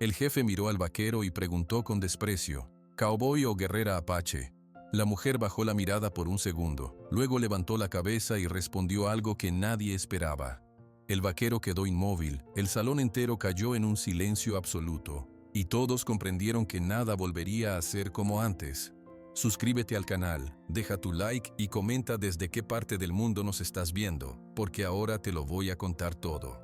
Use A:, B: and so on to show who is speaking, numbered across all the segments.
A: El jefe miró al vaquero y preguntó con desprecio, ¿cowboy o guerrera apache? La mujer bajó la mirada por un segundo, luego levantó la cabeza y respondió algo que nadie esperaba. El vaquero quedó inmóvil, el salón entero cayó en un silencio absoluto, y todos comprendieron que nada volvería a ser como antes. Suscríbete al canal, deja tu like y comenta desde qué parte del mundo nos estás viendo, porque ahora te lo voy a contar todo.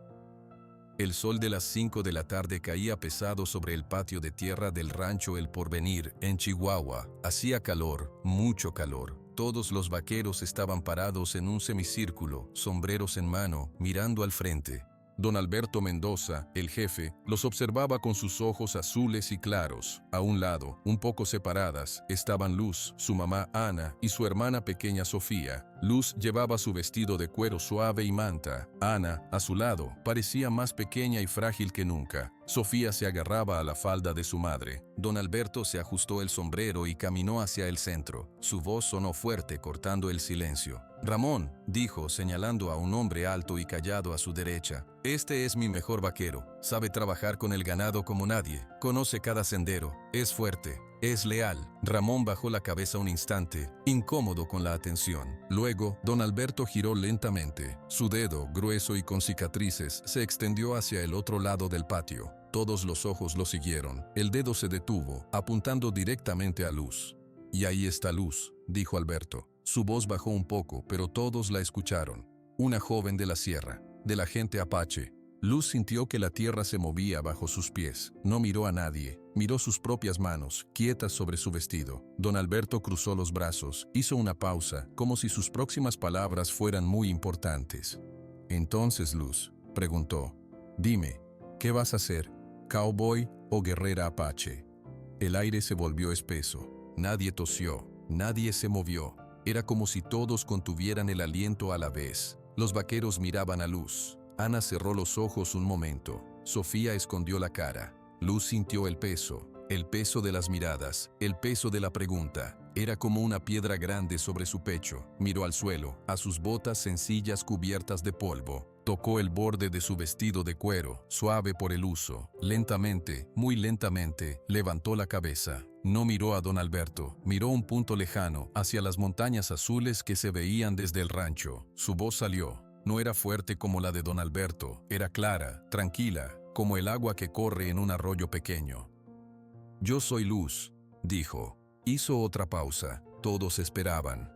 A: El sol de las 5 de la tarde caía pesado sobre el patio de tierra del rancho El Porvenir, en Chihuahua. Hacía calor, mucho calor. Todos los vaqueros estaban parados en un semicírculo, sombreros en mano, mirando al frente. Don Alberto Mendoza, el jefe, los observaba con sus ojos azules y claros. A un lado, un poco separadas, estaban Luz, su mamá Ana y su hermana pequeña Sofía. Luz llevaba su vestido de cuero suave y manta. Ana, a su lado, parecía más pequeña y frágil que nunca. Sofía se agarraba a la falda de su madre. Don Alberto se ajustó el sombrero y caminó hacia el centro. Su voz sonó fuerte, cortando el silencio. «Ramón», dijo, señalando a un hombre alto y callado a su derecha. «Este es mi mejor vaquero. Sabe trabajar con el ganado como nadie. Conoce cada sendero. Es fuerte. Es leal». Ramón bajó la cabeza un instante, incómodo con la atención. Luego, don Alberto giró lentamente. Su dedo, grueso y con cicatrices, se extendió hacia el otro lado del patio. Todos los ojos lo siguieron. El dedo se detuvo, apuntando directamente a Luz. «Y ahí está Luz», dijo Alberto. Su voz bajó un poco, pero todos la escucharon. Una joven de la sierra, de la gente apache. Luz sintió que la tierra se movía bajo sus pies. No miró a nadie. Miró sus propias manos, quietas sobre su vestido. Don Alberto cruzó los brazos, hizo una pausa, como si sus próximas palabras fueran muy importantes. «Entonces, Luz», preguntó, «dime, ¿qué vas a hacer? ¿Cowboy o guerrera apache?» El aire se volvió espeso. Nadie tosió, nadie se movió. Era como si todos contuvieran el aliento a la vez. Los vaqueros miraban a Luz. Ana cerró los ojos un momento. Sofía escondió la cara. Luz sintió el peso de las miradas, el peso de la pregunta. Era como una piedra grande sobre su pecho. Miró al suelo, a sus botas sencillas cubiertas de polvo. Tocó el borde de su vestido de cuero, suave por el uso. Lentamente, muy lentamente, levantó la cabeza. No miró a don Alberto, miró un punto lejano, hacia las montañas azules que se veían desde el rancho. Su voz salió. No era fuerte como la de don Alberto, era clara, tranquila, como el agua que corre en un arroyo pequeño. «Yo soy Luz», dijo. Hizo otra pausa. Todos esperaban.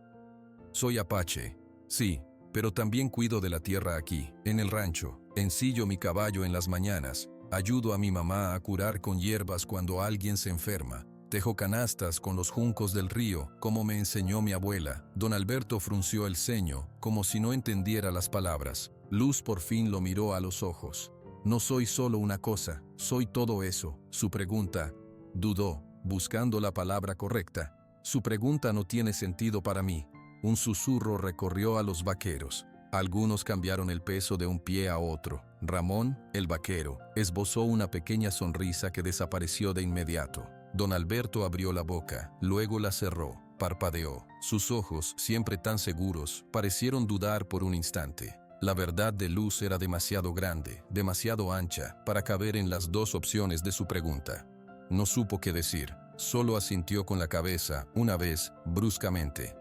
A: «Soy apache. Sí, pero también cuido de la tierra aquí, en el rancho. Ensillo mi caballo en las mañanas. Ayudo a mi mamá a curar con hierbas cuando alguien se enferma. Tejo canastas con los juncos del río, como me enseñó mi abuela». Don Alberto frunció el ceño, como si no entendiera las palabras. Luz por fin lo miró a los ojos. «No soy solo una cosa, soy todo eso». Su pregunta, dudó, buscando la palabra correcta. «Su pregunta no tiene sentido para mí». Un susurro recorrió a los vaqueros. Algunos cambiaron el peso de un pie a otro. Ramón, el vaquero, esbozó una pequeña sonrisa que desapareció de inmediato. Don Alberto abrió la boca, luego la cerró, parpadeó. Sus ojos, siempre tan seguros, parecieron dudar por un instante. La verdad de Luz era demasiado grande, demasiado ancha, para caber en las dos opciones de su pregunta. No supo qué decir, solo asintió con la cabeza, una vez, bruscamente.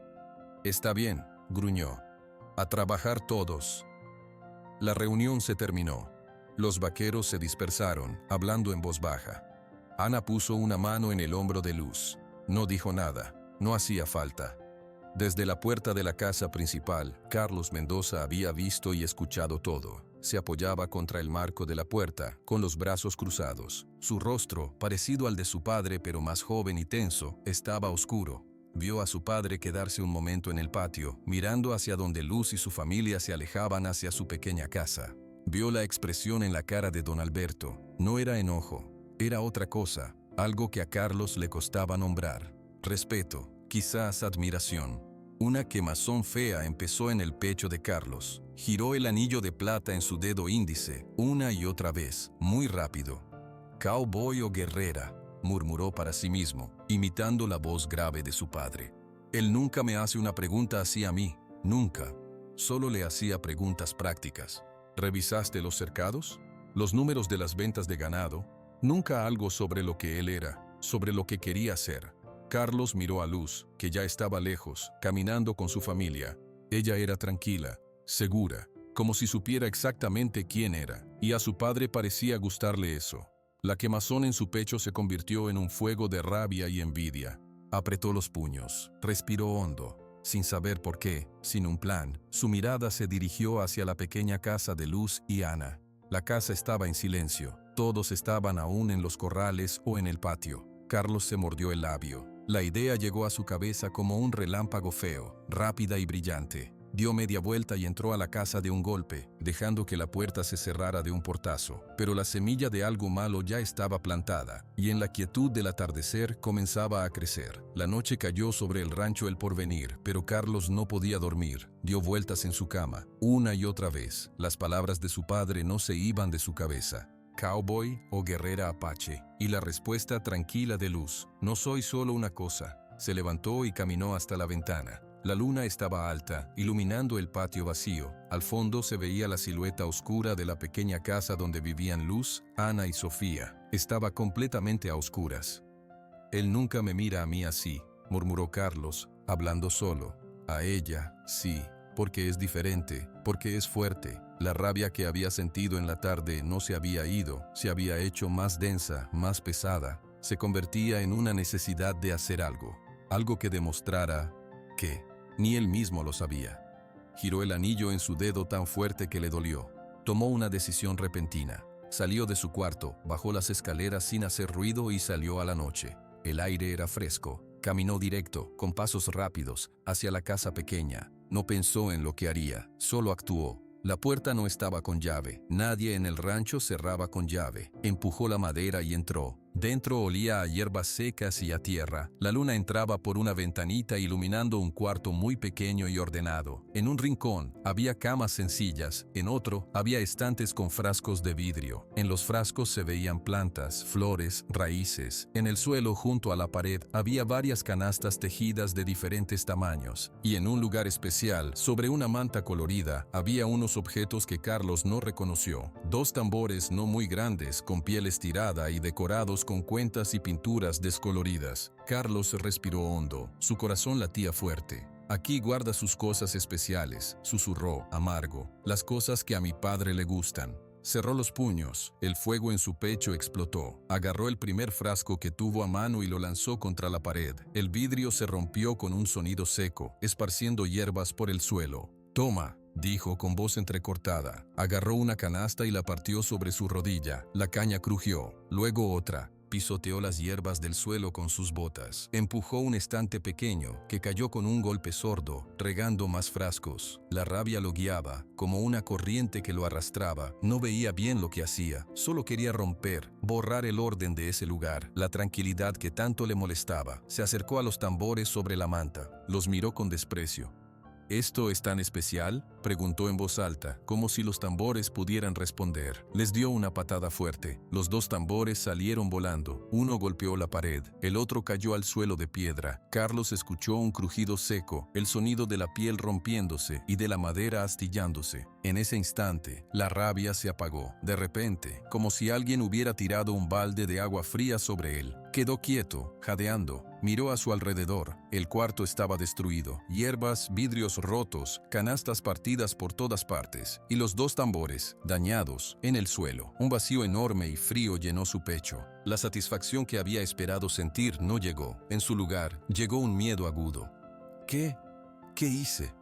A: «Está bien», gruñó. «A trabajar todos». La reunión se terminó. Los vaqueros se dispersaron, hablando en voz baja. Ana puso una mano en el hombro de Luz. No dijo nada, no hacía falta. Desde la puerta de la casa principal, Carlos Mendoza había visto y escuchado todo. Se apoyaba contra el marco de la puerta, con los brazos cruzados. Su rostro, parecido al de su padre pero más joven y tenso, estaba oscuro. Vio a su padre quedarse un momento en el patio, mirando hacia donde Luz y su familia se alejaban hacia su pequeña casa. Vio la expresión en la cara de don Alberto. No era enojo, era otra cosa, algo que a Carlos le costaba nombrar. Respeto, quizás admiración. Una quemazón fea empezó en el pecho de Carlos. Giró el anillo de plata en su dedo índice, una y otra vez, muy rápido. «Cowboy o guerrera», murmuró para sí mismo, imitando la voz grave de su padre. Él nunca me hace una pregunta así a mí, nunca. Solo le hacía preguntas prácticas. «¿Revisaste los cercados? ¿Los números de las ventas de ganado? Nunca algo sobre lo que él era, sobre lo que quería ser. Carlos miró a Luz, que ya estaba lejos, caminando con su familia. Ella era tranquila, segura, como si supiera exactamente quién era, y a su padre parecía gustarle eso. La quemazón en su pecho se convirtió en un fuego de rabia y envidia. Apretó los puños, respiró hondo. Sin saber por qué, sin un plan, su mirada se dirigió hacia la pequeña casa de Luz y Ana. La casa estaba en silencio, todos estaban aún en los corrales o en el patio. Carlos se mordió el labio. La idea llegó a su cabeza como un relámpago feo, rápida y brillante. Dio media vuelta y entró a la casa de un golpe, dejando que la puerta se cerrara de un portazo. Pero la semilla de algo malo ya estaba plantada, y en la quietud del atardecer comenzaba a crecer. La noche cayó sobre el rancho El Porvenir, pero Carlos no podía dormir. Dio vueltas en su cama, una y otra vez. Las palabras de su padre no se iban de su cabeza. ¿Cowboy o guerrera apache? Y la respuesta tranquila de Luz: no soy solo una cosa. Se levantó y caminó hasta la ventana. La luna estaba alta, iluminando el patio vacío. Al fondo se veía la silueta oscura de la pequeña casa donde vivían Luz, Ana y Sofía. Estaba completamente a oscuras. Él nunca me mira a mí así, murmuró Carlos, hablando solo. A ella, sí, porque es diferente, porque es fuerte. La rabia que había sentido en la tarde no se había ido, se había hecho más densa, más pesada. Se convertía en una necesidad de hacer algo que demostrara que ni él mismo lo sabía. Giró el anillo en su dedo tan fuerte que le dolió. Tomó una decisión repentina. Salió de su cuarto, bajó las escaleras sin hacer ruido y salió a la noche. El aire era fresco. Caminó directo, con pasos rápidos, hacia la casa pequeña. No pensó en lo que haría, solo actuó. La puerta no estaba con llave. Nadie en el rancho cerraba con llave. Empujó la madera y entró. Dentro olía a hierbas secas y a tierra. La luna entraba por una ventanita iluminando un cuarto muy pequeño y ordenado. En un rincón había camas sencillas, en otro había estantes con frascos de vidrio. En los frascos se veían plantas, flores, raíces. En el suelo junto a la pared había varias canastas tejidas de diferentes tamaños. Y en un lugar especial, sobre una manta colorida, había unos objetos que Carlos no reconoció. 2 tambores no muy grandes, con piel estirada y decorados con cuentas y pinturas descoloridas. Carlos respiró hondo, su corazón latía fuerte. Aquí guarda sus cosas especiales, susurró, amargo, las cosas que a mi padre le gustan. Cerró los puños, el fuego en su pecho explotó. Agarró el primer frasco que tuvo a mano y lo lanzó contra la pared. El vidrio se rompió con un sonido seco, esparciendo hierbas por el suelo. «Toma», dijo con voz entrecortada. Agarró una canasta y la partió sobre su rodilla. La caña crujió, luego otra. Pisoteó las hierbas del suelo con sus botas. Empujó un estante pequeño, que cayó con un golpe sordo, regando más frascos. La rabia lo guiaba, como una corriente que lo arrastraba. No veía bien lo que hacía, solo quería romper, borrar el orden de ese lugar, la tranquilidad que tanto le molestaba. Se acercó a los tambores sobre la manta. Los miró con desprecio. ¿Esto es tan especial?, preguntó en voz alta, como si los tambores pudieran responder. Les dio una patada fuerte. Los 2 tambores salieron volando. Uno golpeó la pared, el otro cayó al suelo de piedra. Carlos escuchó un crujido seco, el sonido de la piel rompiéndose y de la madera astillándose. En ese instante, la rabia se apagó. De repente, como si alguien hubiera tirado un balde de agua fría sobre él. Quedó quieto, jadeando. Miró a su alrededor. El cuarto estaba destruido. Hierbas, vidrios rotos, canastas partidas por todas partes. Y los 2 tambores, dañados, en el suelo. Un vacío enorme y frío llenó su pecho. La satisfacción que había esperado sentir no llegó. En su lugar, llegó un miedo agudo. ¿Qué hice?,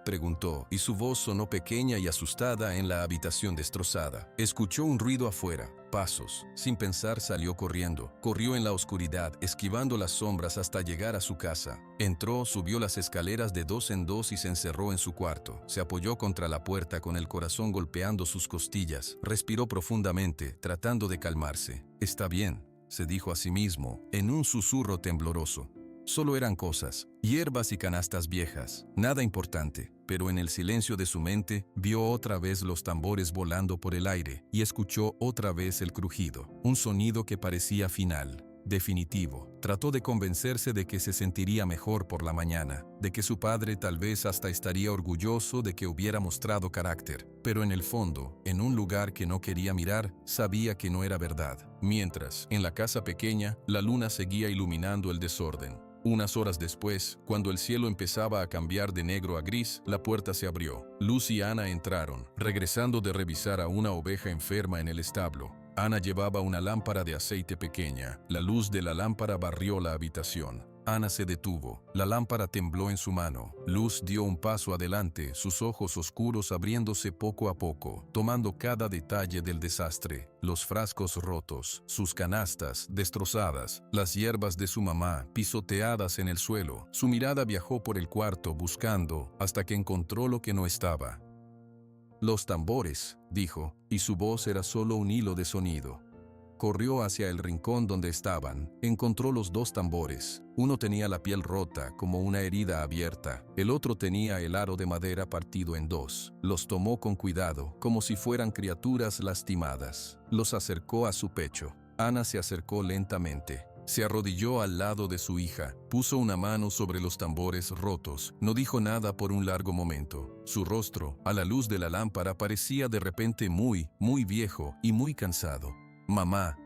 A: preguntó, y su voz sonó pequeña y asustada en la habitación destrozada. Escuchó un ruido afuera, pasos. Sin pensar salió corriendo. Corrió en la oscuridad, esquivando las sombras hasta llegar a su casa. Entró, subió las escaleras de 2 en 2 y se encerró en su cuarto. Se apoyó contra la puerta con el corazón golpeando sus costillas. Respiró profundamente, tratando de calmarse. «Está bien», se dijo a sí mismo, en un susurro tembloroso. Solo eran cosas, hierbas y canastas viejas, nada importante, pero en el silencio de su mente vio otra vez los tambores volando por el aire y escuchó otra vez el crujido, un sonido que parecía final. definitivo. Trató de convencerse de que se sentiría mejor por la mañana, de que su padre tal vez hasta estaría orgulloso de que hubiera mostrado carácter, pero en el fondo, en un lugar que no quería mirar, sabía que no era verdad. Mientras, en la casa pequeña, la luna seguía iluminando el desorden. Unas horas después, cuando el cielo empezaba a cambiar de negro a gris, la puerta se abrió. Luz y Ana entraron, regresando de revisar a una oveja enferma en el establo. Ana llevaba una lámpara de aceite pequeña. La luz de la lámpara barrió la habitación. Ana se detuvo. La lámpara tembló en su mano. Luz dio un paso adelante, sus ojos oscuros abriéndose poco a poco, tomando cada detalle del desastre. Los frascos rotos, sus canastas destrozadas, las hierbas de su mamá pisoteadas en el suelo. Su mirada viajó por el cuarto buscando hasta que encontró lo que no estaba. «Los tambores», dijo, y su voz era solo un hilo de sonido. Corrió hacia el rincón donde estaban. Encontró los dos tambores. Uno tenía la piel rota, como una herida abierta. El otro tenía el aro de madera partido en dos. Los tomó con cuidado, como si fueran criaturas lastimadas. Los acercó a su pecho. Ana se acercó lentamente. Se arrodilló al lado de su hija, puso una mano sobre los tambores rotos. No dijo nada por un largo momento. Su rostro, a la luz de la lámpara, parecía de repente muy viejo y muy cansado. «Mamá»,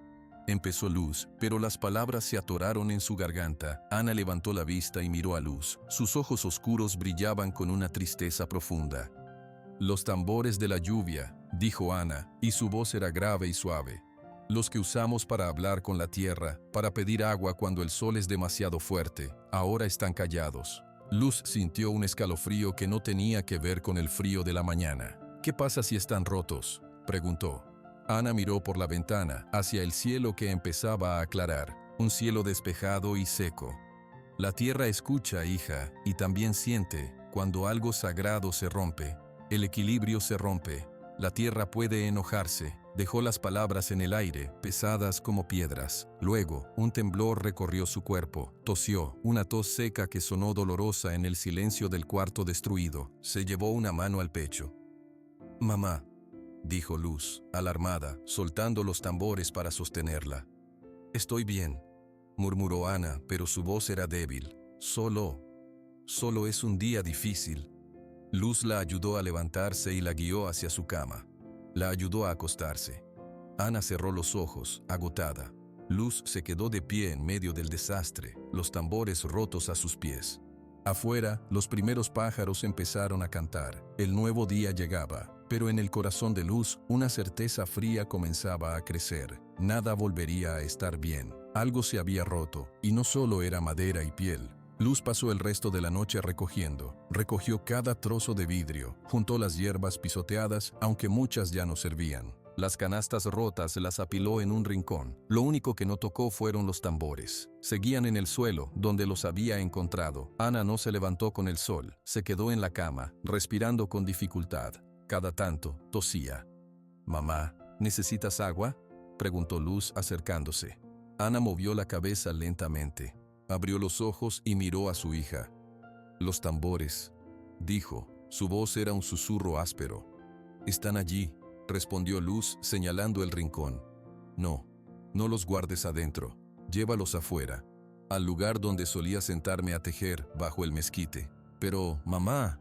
A: empezó Luz, pero las palabras se atoraron en su garganta. Ana levantó la vista y miró a Luz. Sus ojos oscuros brillaban con una tristeza profunda. «Los tambores de la lluvia», dijo Ana, y su voz era grave y suave. «Los que usamos para hablar con la tierra, para pedir agua cuando el sol es demasiado fuerte, ahora están callados». Luz sintió un escalofrío que no tenía que ver con el frío de la mañana. «¿Qué pasa si están rotos?», preguntó. Ana miró por la ventana, hacia el cielo que empezaba a aclarar, un cielo despejado y seco. «La tierra escucha, hija, y también siente, cuando algo sagrado se rompe. El equilibrio se rompe. La tierra puede enojarse». Dejó las palabras en el aire, pesadas como piedras. Luego, un temblor recorrió su cuerpo. Tosió, una tos seca que sonó dolorosa en el silencio del cuarto destruido. Se llevó una mano al pecho. «Mamá», dijo Luz, alarmada, soltando los tambores para sostenerla. «Estoy bien», murmuró Ana, pero su voz era débil. Solo es un día difícil». Luz la ayudó a levantarse y la guió hacia su cama. La ayudó a acostarse. Ana cerró los ojos, agotada. Luz se quedó de pie en medio del desastre, los tambores rotos a sus pies. Afuera, los primeros pájaros empezaron a cantar. El nuevo día llegaba, pero en el corazón de Luz, una certeza fría comenzaba a crecer. Nada volvería a estar bien. Algo se había roto, y no solo era madera y piel. Luz pasó el resto de la noche recogió cada trozo de vidrio, juntó las hierbas pisoteadas, aunque muchas ya no servían. Las canastas rotas las apiló en un rincón. Lo único que no tocó fueron los tambores. Seguían en el suelo, donde los había encontrado. Ana no se levantó con el sol, se quedó en la cama, respirando con dificultad. Cada tanto, tosía. «Mamá, ¿necesitas agua?», preguntó Luz acercándose. Ana movió la cabeza lentamente. Abrió los ojos y miró a su hija. «Los tambores», dijo. Su voz era un susurro áspero. «Están allí», respondió Luz señalando el rincón. No los guardes adentro. Llévalos afuera, al lugar donde solía sentarme a tejer bajo el mezquite». «Pero, mamá».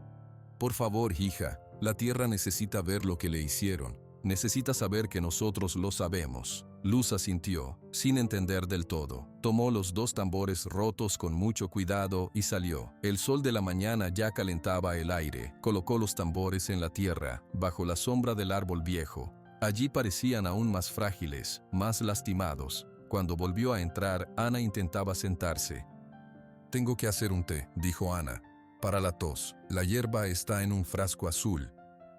A: «Por favor, hija, la tierra necesita ver lo que le hicieron. Necesita saber que nosotros lo sabemos». Luz asintió, sin entender del todo. Tomó los dos tambores rotos con mucho cuidado y salió. El sol de la mañana ya calentaba el aire. Colocó los tambores en la tierra, bajo la sombra del árbol viejo. Allí parecían aún más frágiles, más lastimados. Cuando volvió a entrar, Ana intentaba sentarse. «Tengo que hacer un té», dijo Ana, «para la tos. La hierba está en un frasco azul».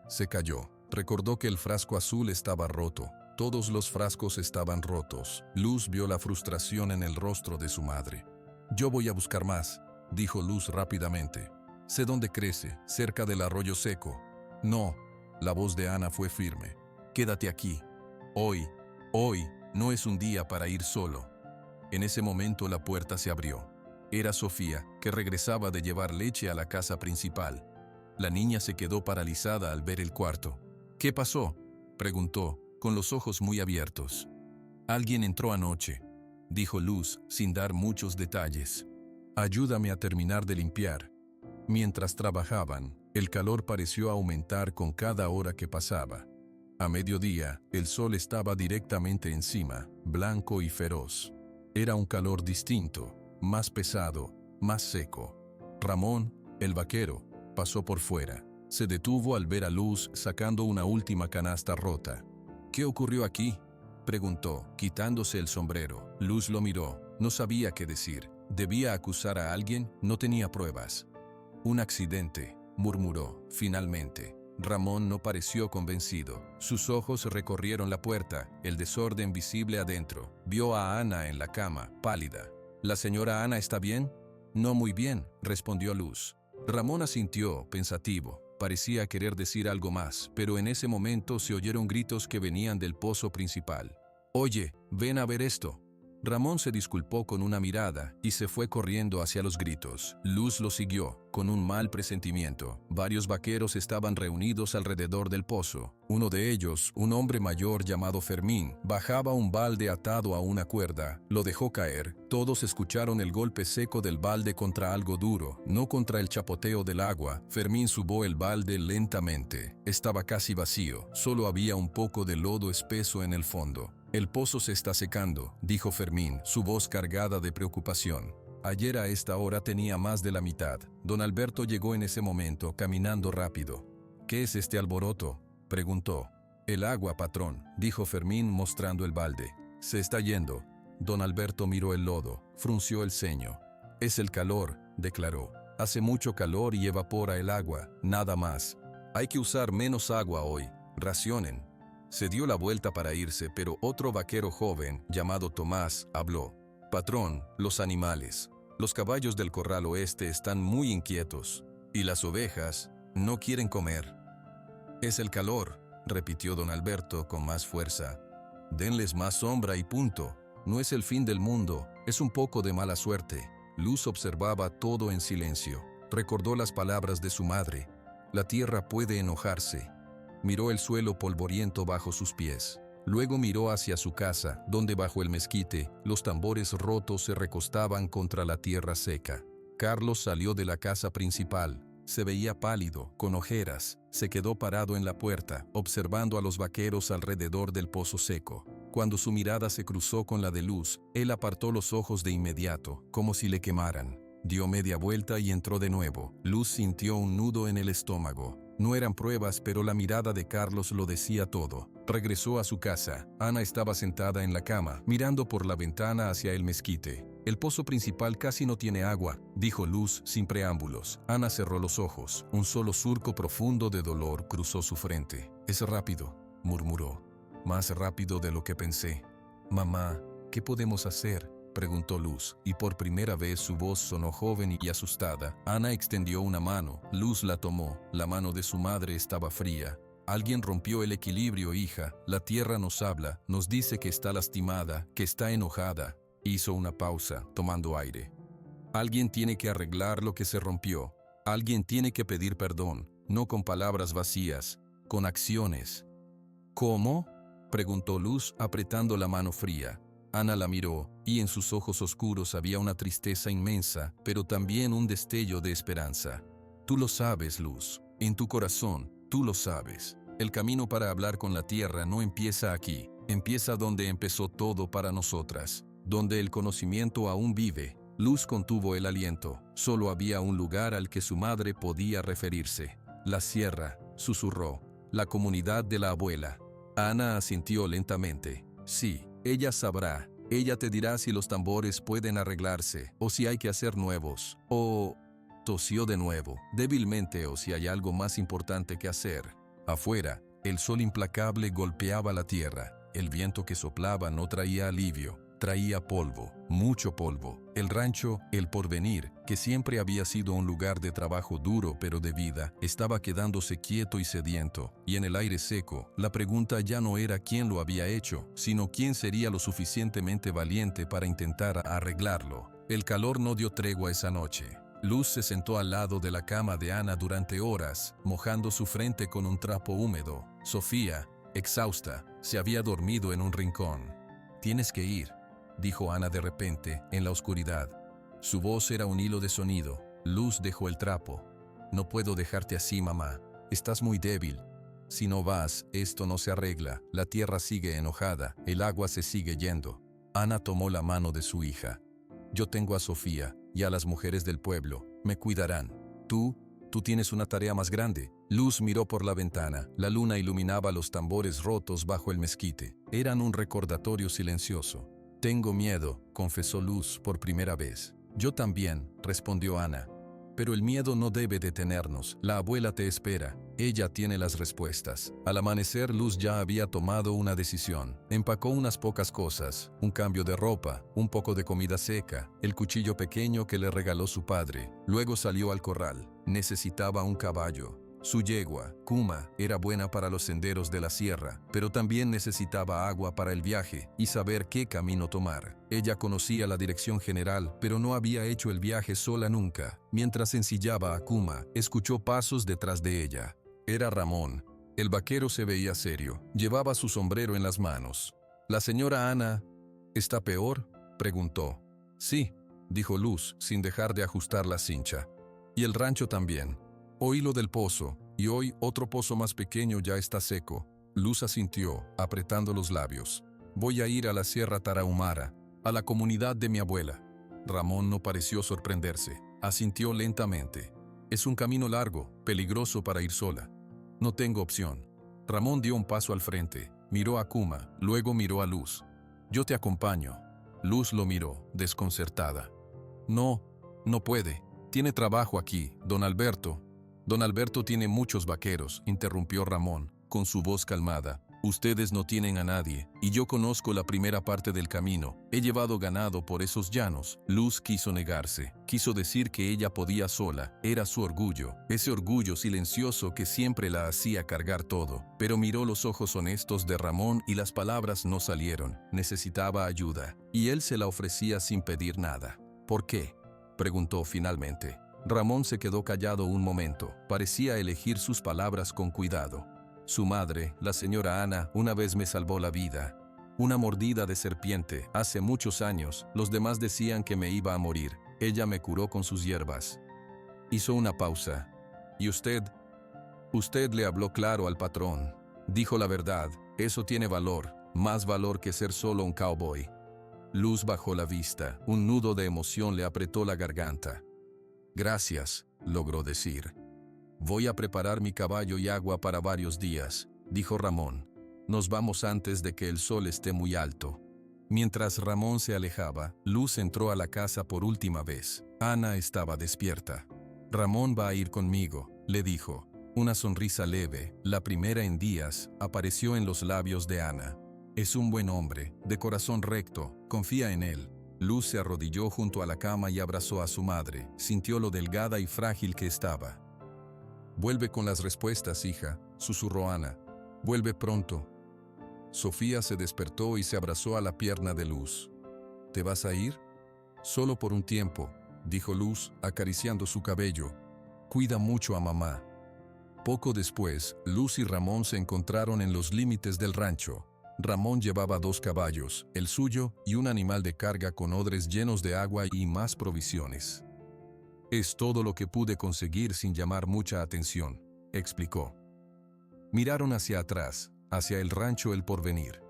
A: Se calló. Recordó que el frasco azul estaba roto. Todos los frascos estaban rotos. Luz vio la frustración en el rostro de su madre. «Yo voy a buscar más», dijo Luz rápidamente. «Sé dónde crece, cerca del arroyo seco». «No», la voz de Ana fue firme. «Quédate aquí. Hoy no es un día para ir solo». En ese momento la puerta se abrió. Era Sofía, que regresaba de llevar leche a la casa principal. La niña se quedó paralizada al ver el cuarto. «¿Qué pasó?», preguntó, con los ojos muy abiertos. «Alguien entró anoche». dijo Luz, sin dar muchos detalles. Ayúdame a terminar de limpiar. Mientras trabajaban, el calor pareció aumentar con cada hora que pasaba. A mediodía, el sol estaba directamente encima, blanco y feroz. Era un calor distinto, más pesado, más seco. Ramón, el vaquero, pasó por fuera. Se detuvo al ver a Luz sacando una última canasta rota. «¿Qué ocurrió aquí?», preguntó, quitándose el sombrero. Luz lo miró. No sabía qué decir. ¿Debía acusar a alguien? No tenía pruebas. «Un accidente», murmuró, finalmente. Ramón no pareció convencido. Sus ojos recorrieron la puerta, el desorden visible adentro. Vio a Ana en la cama, pálida. «¿La señora Ana está bien?». «No muy bien», respondió Luz. Ramón asintió, pensativo. Parecía querer decir algo más, pero en ese momento se oyeron gritos que venían del pozo principal. «Oye, ven a ver esto». Ramón se disculpó con una mirada y se fue corriendo hacia los gritos. Luz lo siguió, con un mal presentimiento. Varios vaqueros estaban reunidos alrededor del pozo. Uno de ellos, un hombre mayor llamado Fermín, bajaba un balde atado a una cuerda. Lo dejó caer. Todos escucharon el golpe seco del balde contra algo duro, no contra el chapoteo del agua. Fermín subió el balde lentamente. Estaba casi vacío. Solo había un poco de lodo espeso en el fondo. «El pozo se está secando», dijo Fermín, su voz cargada de preocupación. Ayer a esta hora tenía más de la mitad. Don Alberto llegó en ese momento, caminando rápido. «¿Qué es este alboroto?», preguntó. «El agua, patrón», dijo Fermín mostrando el balde. «Se está yendo». Don Alberto miró el lodo, frunció el ceño. «Es el calor», declaró. «Hace mucho calor y evapora el agua, nada más. Hay que usar menos agua hoy. Racionen». Se dio la vuelta para irse, pero otro vaquero joven, llamado Tomás, habló. «Patrón, los animales. Los caballos del corral oeste están muy inquietos. Y las ovejas no quieren comer». «Es el calor», repitió don Alberto con más fuerza. «Denles más sombra y punto. No es el fin del mundo, es un poco de mala suerte». Luz observaba todo en silencio. Recordó las palabras de su madre. «La tierra puede enojarse». Miró el suelo polvoriento bajo sus pies. Luego miró hacia su casa, donde bajo el mezquite, los tambores rotos se recostaban contra la tierra seca. Carlos salió de la casa principal. Se veía pálido, con ojeras. Se quedó parado en la puerta, observando a los vaqueros alrededor del pozo seco. Cuando su mirada se cruzó con la de Luz, él apartó los ojos de inmediato, como si le quemaran. Dio media vuelta y entró de nuevo. Luz sintió un nudo en el estómago. No eran pruebas, pero la mirada de Carlos lo decía todo. Regresó a su casa. Ana estaba sentada en la cama, mirando por la ventana hacia el mezquite. «El pozo principal casi no tiene agua», dijo Luz sin preámbulos. Ana cerró los ojos. Un solo surco profundo de dolor cruzó su frente. «Es rápido», murmuró. «Más rápido de lo que pensé». «Mamá, ¿qué podemos hacer?», preguntó Luz, y por primera vez su voz sonó joven y asustada. Ana extendió una mano. Luz la tomó. La mano de su madre estaba fría. «Alguien rompió el equilibrio, hija. La tierra nos habla, nos dice que está lastimada, que está enojada». Hizo una pausa, tomando aire. «Alguien tiene que arreglar lo que se rompió. Alguien tiene que pedir perdón, no con palabras vacías, con acciones». «¿Cómo?», preguntó Luz, apretando la mano fría. Ana la miró, y en sus ojos oscuros había una tristeza inmensa, pero también un destello de esperanza. «Tú lo sabes, Luz. En tu corazón, tú lo sabes. El camino para hablar con la tierra no empieza aquí. Empieza donde empezó todo para nosotras. Donde el conocimiento aún vive». Luz contuvo el aliento. Solo había un lugar al que su madre podía referirse. «La sierra», susurró. «La comunidad de la abuela». Ana asintió lentamente. «Sí. Ella sabrá, ella te dirá si los tambores pueden arreglarse, o si hay que hacer nuevos, o...» Tosió de nuevo, débilmente, «o si hay algo más importante que hacer». Afuera, el sol implacable golpeaba la tierra. El viento que soplaba no traía alivio, traía polvo, mucho polvo. El rancho, el porvenir, que siempre había sido un lugar de trabajo duro pero de vida, estaba quedándose quieto y sediento, y en el aire seco, la pregunta ya no era quién lo había hecho, sino quién sería lo suficientemente valiente para intentar arreglarlo. El calor no dio tregua esa noche. Luz se sentó al lado de la cama de Ana durante horas, mojando su frente con un trapo húmedo. Sofía, exhausta, se había dormido en un rincón. «Tienes que ir», dijo Ana de repente, en la oscuridad. Su voz era un hilo de sonido. Luz dejó el trapo. No puedo dejarte así, mamá. Estás muy débil. Si no vas, esto no se arregla. La tierra sigue enojada, el agua se sigue yendo. Ana tomó la mano de su hija. Yo tengo a Sofía y a las mujeres del pueblo. Me cuidarán. Tú tienes una tarea más grande. Luz miró por la ventana. La luna iluminaba los tambores rotos bajo el mezquite. Eran un recordatorio silencioso. Tengo miedo, confesó Luz por primera vez. Yo también, respondió Ana. Pero el miedo no debe detenernos. La abuela te espera. Ella tiene las respuestas. Al amanecer, Luz ya había tomado una decisión. Empacó unas pocas cosas, un cambio de ropa, un poco de comida seca, el cuchillo pequeño que le regaló su padre. Luego salió al corral. Necesitaba un caballo. Su yegua, Kuma, era buena para los senderos de la sierra, pero también necesitaba agua para el viaje y saber qué camino tomar. Ella conocía la dirección general, pero no había hecho el viaje sola nunca. Mientras ensillaba a Kuma, escuchó pasos detrás de ella. Era Ramón. El vaquero se veía serio. Llevaba su sombrero en las manos. «¿La señora Ana está peor?», preguntó. «Sí», dijo Luz, sin dejar de ajustar la cincha. «Y el rancho también. Oí lo del pozo, y hoy otro pozo más pequeño ya está seco». Luz asintió, apretando los labios. «Voy a ir a la Sierra Tarahumara, a la comunidad de mi abuela». Ramón no pareció sorprenderse. Asintió lentamente. «Es un camino largo, peligroso para ir sola. No tengo opción». Ramón dio un paso al frente, miró a Kuma, luego miró a Luz. «Yo te acompaño». Luz lo miró, desconcertada. No puede. Tiene trabajo aquí, don Alberto». «Don Alberto tiene muchos vaqueros», interrumpió Ramón, con su voz calmada. «Ustedes no tienen a nadie, y yo conozco la primera parte del camino. He llevado ganado por esos llanos». Luz quiso negarse, quiso decir que ella podía sola. Era su orgullo, ese orgullo silencioso que siempre la hacía cargar todo. Pero miró los ojos honestos de Ramón y las palabras no salieron. Necesitaba ayuda, y él se la ofrecía sin pedir nada. «¿Por qué?», preguntó finalmente. Ramón se quedó callado un momento. Parecía elegir sus palabras con cuidado. «Su madre, la señora Ana, una vez me salvó la vida. Una mordida de serpiente, hace muchos años. Los demás decían que me iba a morir. Ella me curó con sus hierbas». Hizo una pausa. «¿Y usted?» «Usted le habló claro al patrón. Dijo la verdad. Eso tiene valor, más valor que ser solo un cowboy». Luz bajó la vista. Un nudo de emoción le apretó la garganta. «Gracias», logró decir. «Voy a preparar mi caballo y agua para varios días», dijo Ramón. «Nos vamos antes de que el sol esté muy alto». Mientras Ramón se alejaba, Luz entró a la casa por última vez. Ana estaba despierta. «Ramón va a ir conmigo», le dijo. Una sonrisa leve, la primera en días, apareció en los labios de Ana. «Es un buen hombre, de corazón recto, confía en él». Luz se arrodilló junto a la cama y abrazó a su madre. Sintió lo delgada y frágil que estaba. «Vuelve con las respuestas, hija», susurró Ana. «Vuelve pronto». Sofía se despertó y se abrazó a la pierna de Luz. «¿Te vas a ir?» «Solo por un tiempo», dijo Luz, acariciando su cabello. «Cuida mucho a mamá». Poco después, Luz y Ramón se encontraron en los límites del rancho. Ramón llevaba 2 caballos, el suyo y un animal de carga con odres llenos de agua y más provisiones. «Es todo lo que pude conseguir sin llamar mucha atención», explicó. Miraron hacia atrás, hacia el rancho El Porvenir.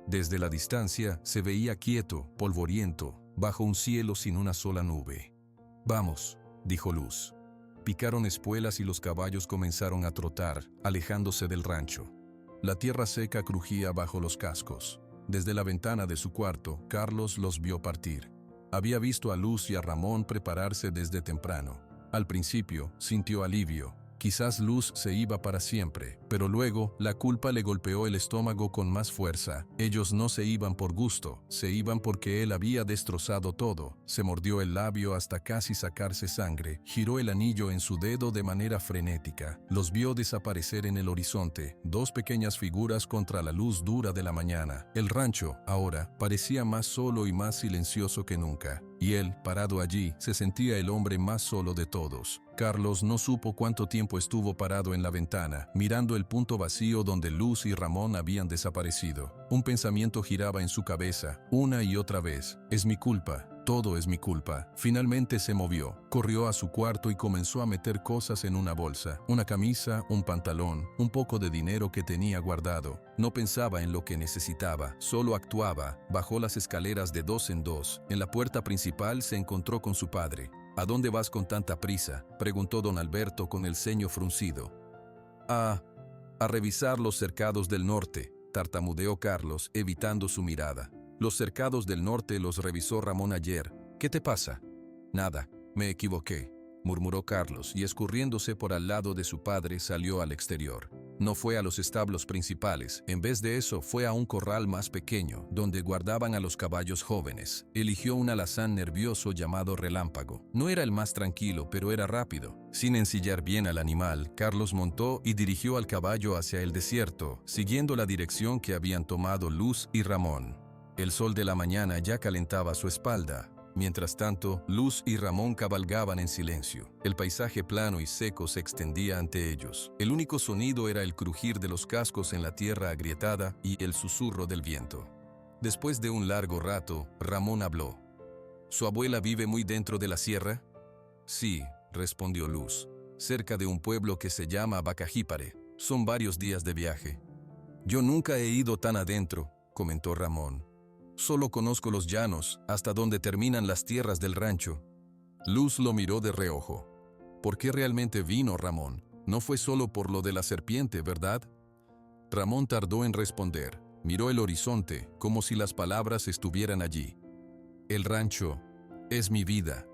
A: Desde la distancia se veía quieto, polvoriento, bajo un cielo sin una sola nube. «Vamos», dijo Luz. Picaron espuelas y los caballos comenzaron a trotar, alejándose del rancho. La tierra seca crujía bajo los cascos. Desde la ventana de su cuarto, Carlos los vio partir. Había visto a Luz y a Ramón prepararse desde temprano. Al principio, sintió alivio. Quizás Luz se iba para siempre, pero luego la culpa le golpeó el estómago con más fuerza. Ellos no se iban por gusto, se iban porque él había destrozado todo. Se mordió el labio hasta casi sacarse sangre, giró el anillo en su dedo de manera frenética. Los vio desaparecer en el horizonte, 2 pequeñas figuras contra la luz dura de la mañana. El rancho, ahora, parecía más solo y más silencioso que nunca. Y él, parado allí, se sentía el hombre más solo de todos. Carlos no supo cuánto tiempo estuvo parado en la ventana, mirando el punto vacío donde Luz y Ramón habían desaparecido. Un pensamiento giraba en su cabeza, una y otra vez. Es mi culpa. Todo es mi culpa. Finalmente se movió, corrió a su cuarto y comenzó a meter cosas en una bolsa, una camisa, un pantalón, un poco de dinero que tenía guardado. No pensaba en lo que necesitaba, solo actuaba. Bajó las escaleras de dos en dos. En la puerta principal se encontró con su padre. ¿A dónde vas con tanta prisa?, preguntó don Alberto con el ceño fruncido. A revisar los cercados del norte, tartamudeó Carlos, evitando su mirada. Los cercados del norte los revisó Ramón ayer. ¿Qué te pasa? Nada, me equivoqué, murmuró Carlos y escurriéndose por al lado de su padre salió al exterior. No fue a los establos principales, en vez de eso fue a un corral más pequeño, donde guardaban a los caballos jóvenes. Eligió un alazán nervioso llamado Relámpago. No era el más tranquilo, pero era rápido. Sin ensillar bien al animal, Carlos montó y dirigió al caballo hacia el desierto, siguiendo la dirección que habían tomado Luz y Ramón. El sol de la mañana ya calentaba su espalda. Mientras tanto, Luz y Ramón cabalgaban en silencio. El paisaje plano y seco se extendía ante ellos. El único sonido era el crujir de los cascos en la tierra agrietada y el susurro del viento. Después de un largo rato, Ramón habló. ¿Su abuela vive muy dentro de la sierra? Sí, respondió Luz, cerca de un pueblo que se llama Bacajípare. Son varios días de viaje. Yo nunca he ido tan adentro, comentó Ramón. Solo conozco los llanos, hasta donde terminan las tierras del rancho. Luz lo miró de reojo. ¿Por qué realmente vino, Ramón? No fue solo por lo de la serpiente, ¿verdad? Ramón tardó en responder. Miró el horizonte, como si las palabras estuvieran allí. El rancho es mi vida.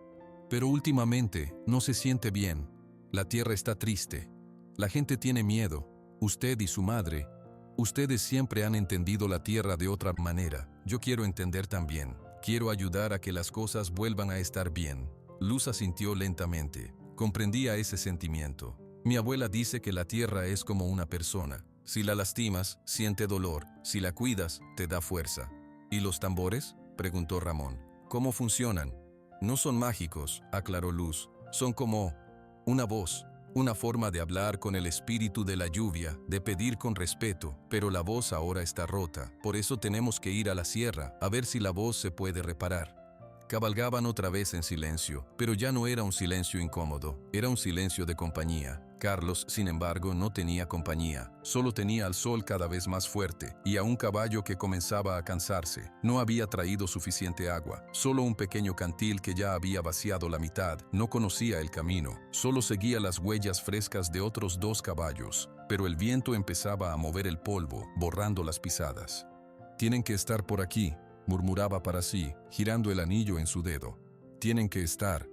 A: Pero últimamente no se siente bien. La tierra está triste. La gente tiene miedo. Usted y su madre. Ustedes siempre han entendido la tierra de otra manera. Yo quiero entender también. Quiero ayudar a que las cosas vuelvan a estar bien. Luz asintió lentamente. Comprendía ese sentimiento. Mi abuela dice que la tierra es como una persona. Si la lastimas, siente dolor. Si la cuidas, te da fuerza. ¿Y los tambores?, preguntó Ramón. ¿Cómo funcionan? No son mágicos, aclaró Luz. Son como una voz. Una forma de hablar con el espíritu de la lluvia, de pedir con respeto, pero la voz ahora está rota. Por eso tenemos que ir a la sierra, a ver si la voz se puede reparar. Cabalgaban otra vez en silencio, pero ya no era un silencio incómodo, era un silencio de compañía. Carlos, sin embargo, no tenía compañía, solo tenía al sol cada vez más fuerte y a un caballo que comenzaba a cansarse. No había traído suficiente agua, solo un pequeño cantil que ya había vaciado la mitad. No conocía el camino, solo seguía las huellas frescas de otros dos caballos, pero el viento empezaba a mover el polvo, borrando las pisadas. Tienen que estar por aquí, murmuraba para sí, girando el anillo en su dedo. Tienen que estar.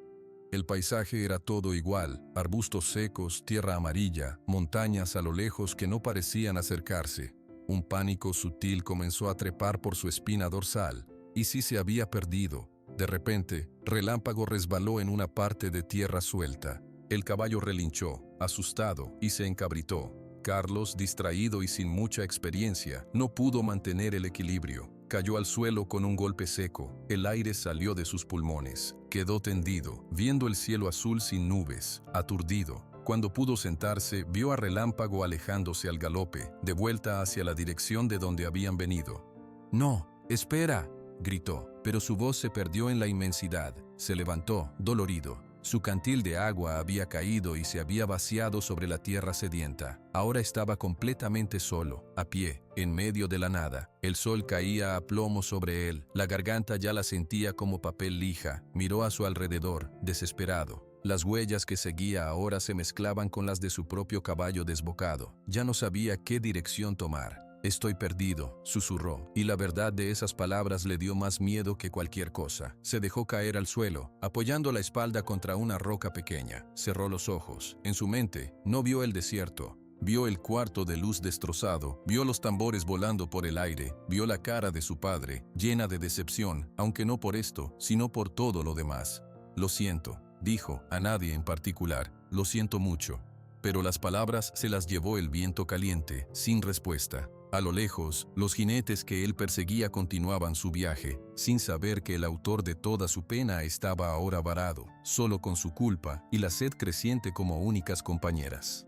A: El paisaje era todo igual, arbustos secos, tierra amarilla, montañas a lo lejos que no parecían acercarse. Un pánico sutil comenzó a trepar por su espina dorsal. ¿Y si se había perdido? De repente, Relámpago resbaló en una parte de tierra suelta. El caballo relinchó, asustado, y se encabritó. Carlos, distraído y sin mucha experiencia, no pudo mantener el equilibrio. Cayó al suelo con un golpe seco. El aire salió de sus pulmones. Quedó tendido, viendo el cielo azul sin nubes, aturdido. Cuando pudo sentarse, vio a Relámpago alejándose al galope, de vuelta hacia la dirección de donde habían venido. «¡No! ¡Espera!», gritó, pero su voz se perdió en la inmensidad. Se levantó, dolorido. Su cantil de agua había caído y se había vaciado sobre la tierra sedienta. Ahora estaba completamente solo, a pie, en medio de la nada. El sol caía a plomo sobre él. La garganta ya la sentía como papel lija. Miró a su alrededor, desesperado. Las huellas que seguía ahora se mezclaban con las de su propio caballo desbocado. Ya no sabía qué dirección tomar. «Estoy perdido», susurró, y la verdad de esas palabras le dio más miedo que cualquier cosa. Se dejó caer al suelo, apoyando la espalda contra una roca pequeña. Cerró los ojos. En su mente, no vio el desierto. Vio el cuarto de luz destrozado, vio los tambores volando por el aire, vio la cara de su padre, llena de decepción, aunque no por esto, sino por todo lo demás. «Lo siento», dijo, a nadie en particular. «Lo siento mucho». Pero las palabras se las llevó el viento caliente, sin respuesta. A lo lejos, los jinetes que él perseguía continuaban su viaje, sin saber que el autor de toda su pena estaba ahora varado, solo con su culpa y la sed creciente como únicas compañeras.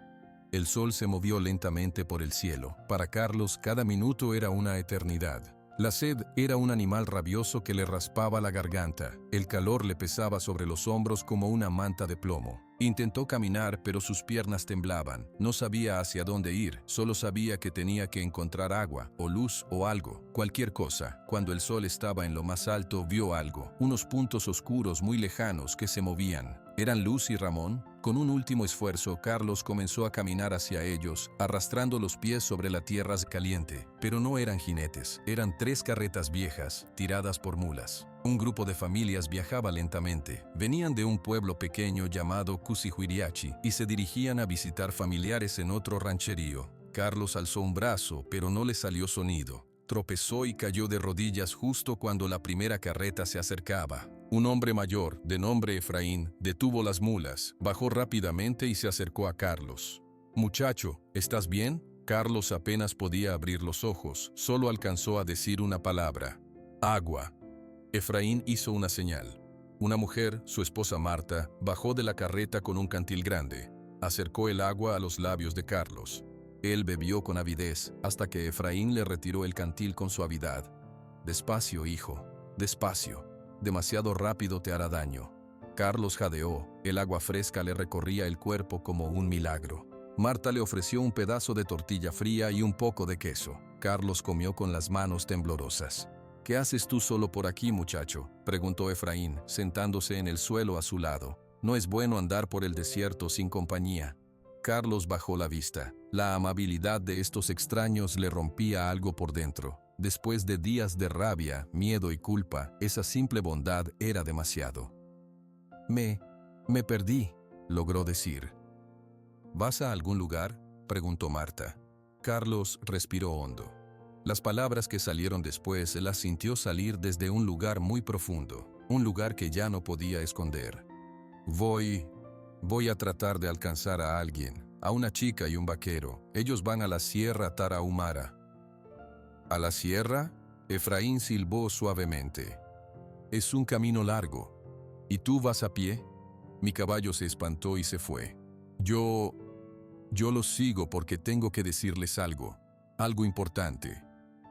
A: El sol se movió lentamente por el cielo. Para Carlos, cada minuto era una eternidad. La sed era un animal rabioso que le raspaba la garganta. El calor le pesaba sobre los hombros como una manta de plomo. Intentó caminar, pero sus piernas temblaban. No sabía hacia dónde ir, solo sabía que tenía que encontrar agua, o luz, o algo, cualquier cosa. Cuando el sol estaba en lo más alto, vio algo, unos puntos oscuros muy lejanos que se movían. ¿Eran Luz y Ramón? Con un último esfuerzo, Carlos comenzó a caminar hacia ellos, arrastrando los pies sobre la tierra caliente. Pero no eran jinetes, eran 3 carretas viejas, tiradas por mulas. Un grupo de familias viajaba lentamente. Venían de un pueblo pequeño llamado Cusihuiriachi y se dirigían a visitar familiares en otro rancherío. Carlos alzó un brazo, pero no le salió sonido. Tropezó y cayó de rodillas justo cuando la primera carreta se acercaba. Un hombre mayor, de nombre Efraín, detuvo las mulas, bajó rápidamente y se acercó a Carlos. «Muchacho, ¿estás bien?» Carlos apenas podía abrir los ojos, solo alcanzó a decir una palabra: «Agua». Efraín hizo una señal. Una mujer, su esposa Marta, bajó de la carreta con un cantil grande. Acercó el agua a los labios de Carlos. Él bebió con avidez, hasta que Efraín le retiró el cantil con suavidad. «Despacio, hijo, despacio. Demasiado rápido te hará daño». Carlos jadeó. El agua fresca le recorría el cuerpo como un milagro. Marta le ofreció un pedazo de tortilla fría y un poco de queso. Carlos comió con las manos temblorosas. «¿Qué haces tú solo por aquí, muchacho?», preguntó Efraín, sentándose en el suelo a su lado. «No es bueno andar por el desierto sin compañía». Carlos bajó la vista. La amabilidad de estos extraños le rompía algo por dentro. Después de días de rabia, miedo y culpa, esa simple bondad era demasiado. Me perdí», logró decir. «¿Vas a algún lugar?», preguntó Marta. Carlos respiró hondo. Las palabras que salieron después las sintió salir desde un lugar muy profundo, un lugar que ya no podía esconder. Voy a tratar de alcanzar a alguien, a una chica y un vaquero. Ellos van a la Sierra Tarahumara». «¿A la sierra?», Efraín silbó suavemente. «Es un camino largo. ¿Y tú vas a pie?». Mi caballo se espantó y se fue. Yo los sigo porque tengo que decirles algo importante».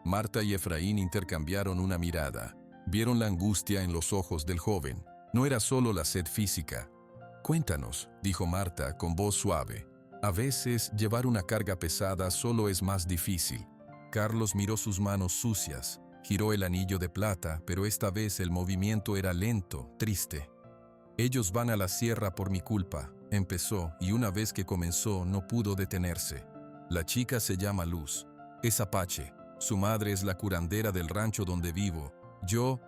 A: Marta y Efraín intercambiaron una mirada. Vieron la angustia en los ojos del joven. No era solo la sed física. «Cuéntanos», dijo Marta con voz suave. «A veces llevar una carga pesada solo es más difícil». Carlos miró sus manos sucias. Giró el anillo de plata, pero esta vez el movimiento era lento, triste. «Ellos van a la sierra por mi culpa», empezó, y una vez que comenzó no pudo detenerse. «La chica se llama Luz. Es apache. Su madre es la curandera del rancho donde vivo. Yo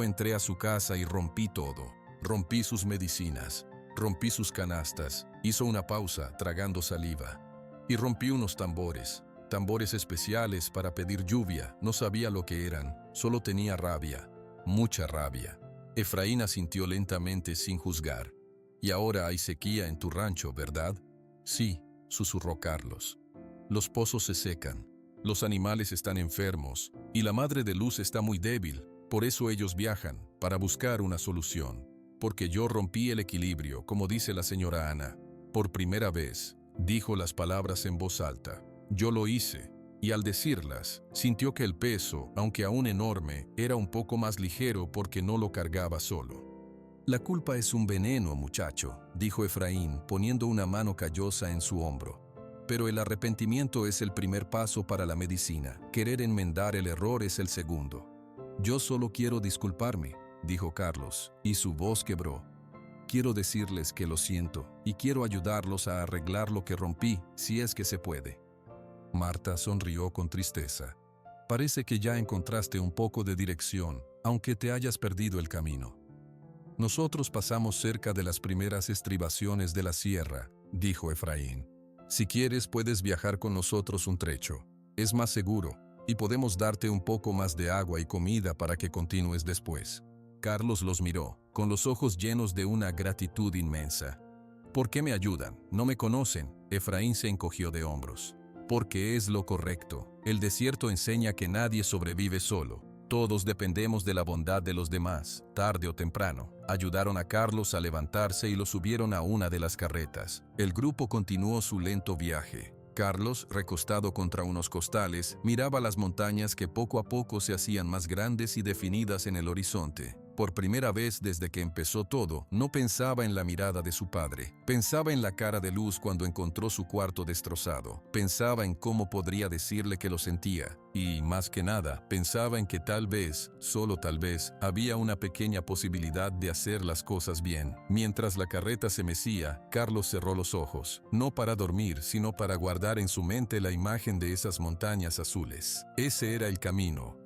A: entré a su casa y rompí todo. Rompí sus medicinas. Rompí sus canastas». Hizo una pausa, tragando saliva. «Y rompí unos tambores especiales para pedir lluvia. No sabía lo que eran, solo tenía rabia, mucha rabia». Efraín asintió lentamente sin juzgar. «Y ahora hay sequía en tu rancho, ¿verdad?». «Sí», susurró Carlos. «Los pozos se secan, los animales están enfermos, y la madre de Luz está muy débil. Por eso ellos viajan, para buscar una solución. Porque yo rompí el equilibrio, como dice la señora Ana. Por primera vez», dijo las palabras en voz alta. «Yo lo hice». Y al decirlas, sintió que el peso, aunque aún enorme, era un poco más ligero porque no lo cargaba solo. «La culpa es un veneno, muchacho», dijo Efraín, poniendo una mano callosa en su hombro. «Pero el arrepentimiento es el primer paso para la medicina. Querer enmendar el error es el segundo». «Yo solo quiero disculparme», dijo Carlos, y su voz quebró. «Quiero decirles que lo siento, y quiero ayudarlos a arreglar lo que rompí, si es que se puede». Marta sonrió con tristeza. «Parece que ya encontraste un poco de dirección, aunque te hayas perdido el camino». «Nosotros pasamos cerca de las primeras estribaciones de la sierra», dijo Efraín. «Si quieres puedes viajar con nosotros un trecho. Es más seguro, y podemos darte un poco más de agua y comida para que continúes después». Carlos los miró, con los ojos llenos de una gratitud inmensa. «¿Por qué me ayudan? No me conocen». Efraín se encogió de hombros. porque es lo correcto. El desierto enseña que nadie sobrevive solo. Todos dependemos de la bondad de los demás. Tarde o temprano, ayudaron a Carlos a levantarse y lo subieron a una de las carretas. El grupo continuó su lento viaje. Carlos, recostado contra unos costales, miraba las montañas que poco a poco se hacían más grandes y definidas en el horizonte. Por primera vez desde que empezó todo, no pensaba en la mirada de su padre. Pensaba en la cara de Luz cuando encontró su cuarto destrozado. Pensaba en cómo podría decirle que lo sentía. Y, más que nada, pensaba en que tal vez, solo tal vez, había una pequeña posibilidad de hacer las cosas bien. Mientras la carreta se mecía, Carlos cerró los ojos. No para dormir, sino para guardar en su mente la imagen de esas montañas azules. Ese era el camino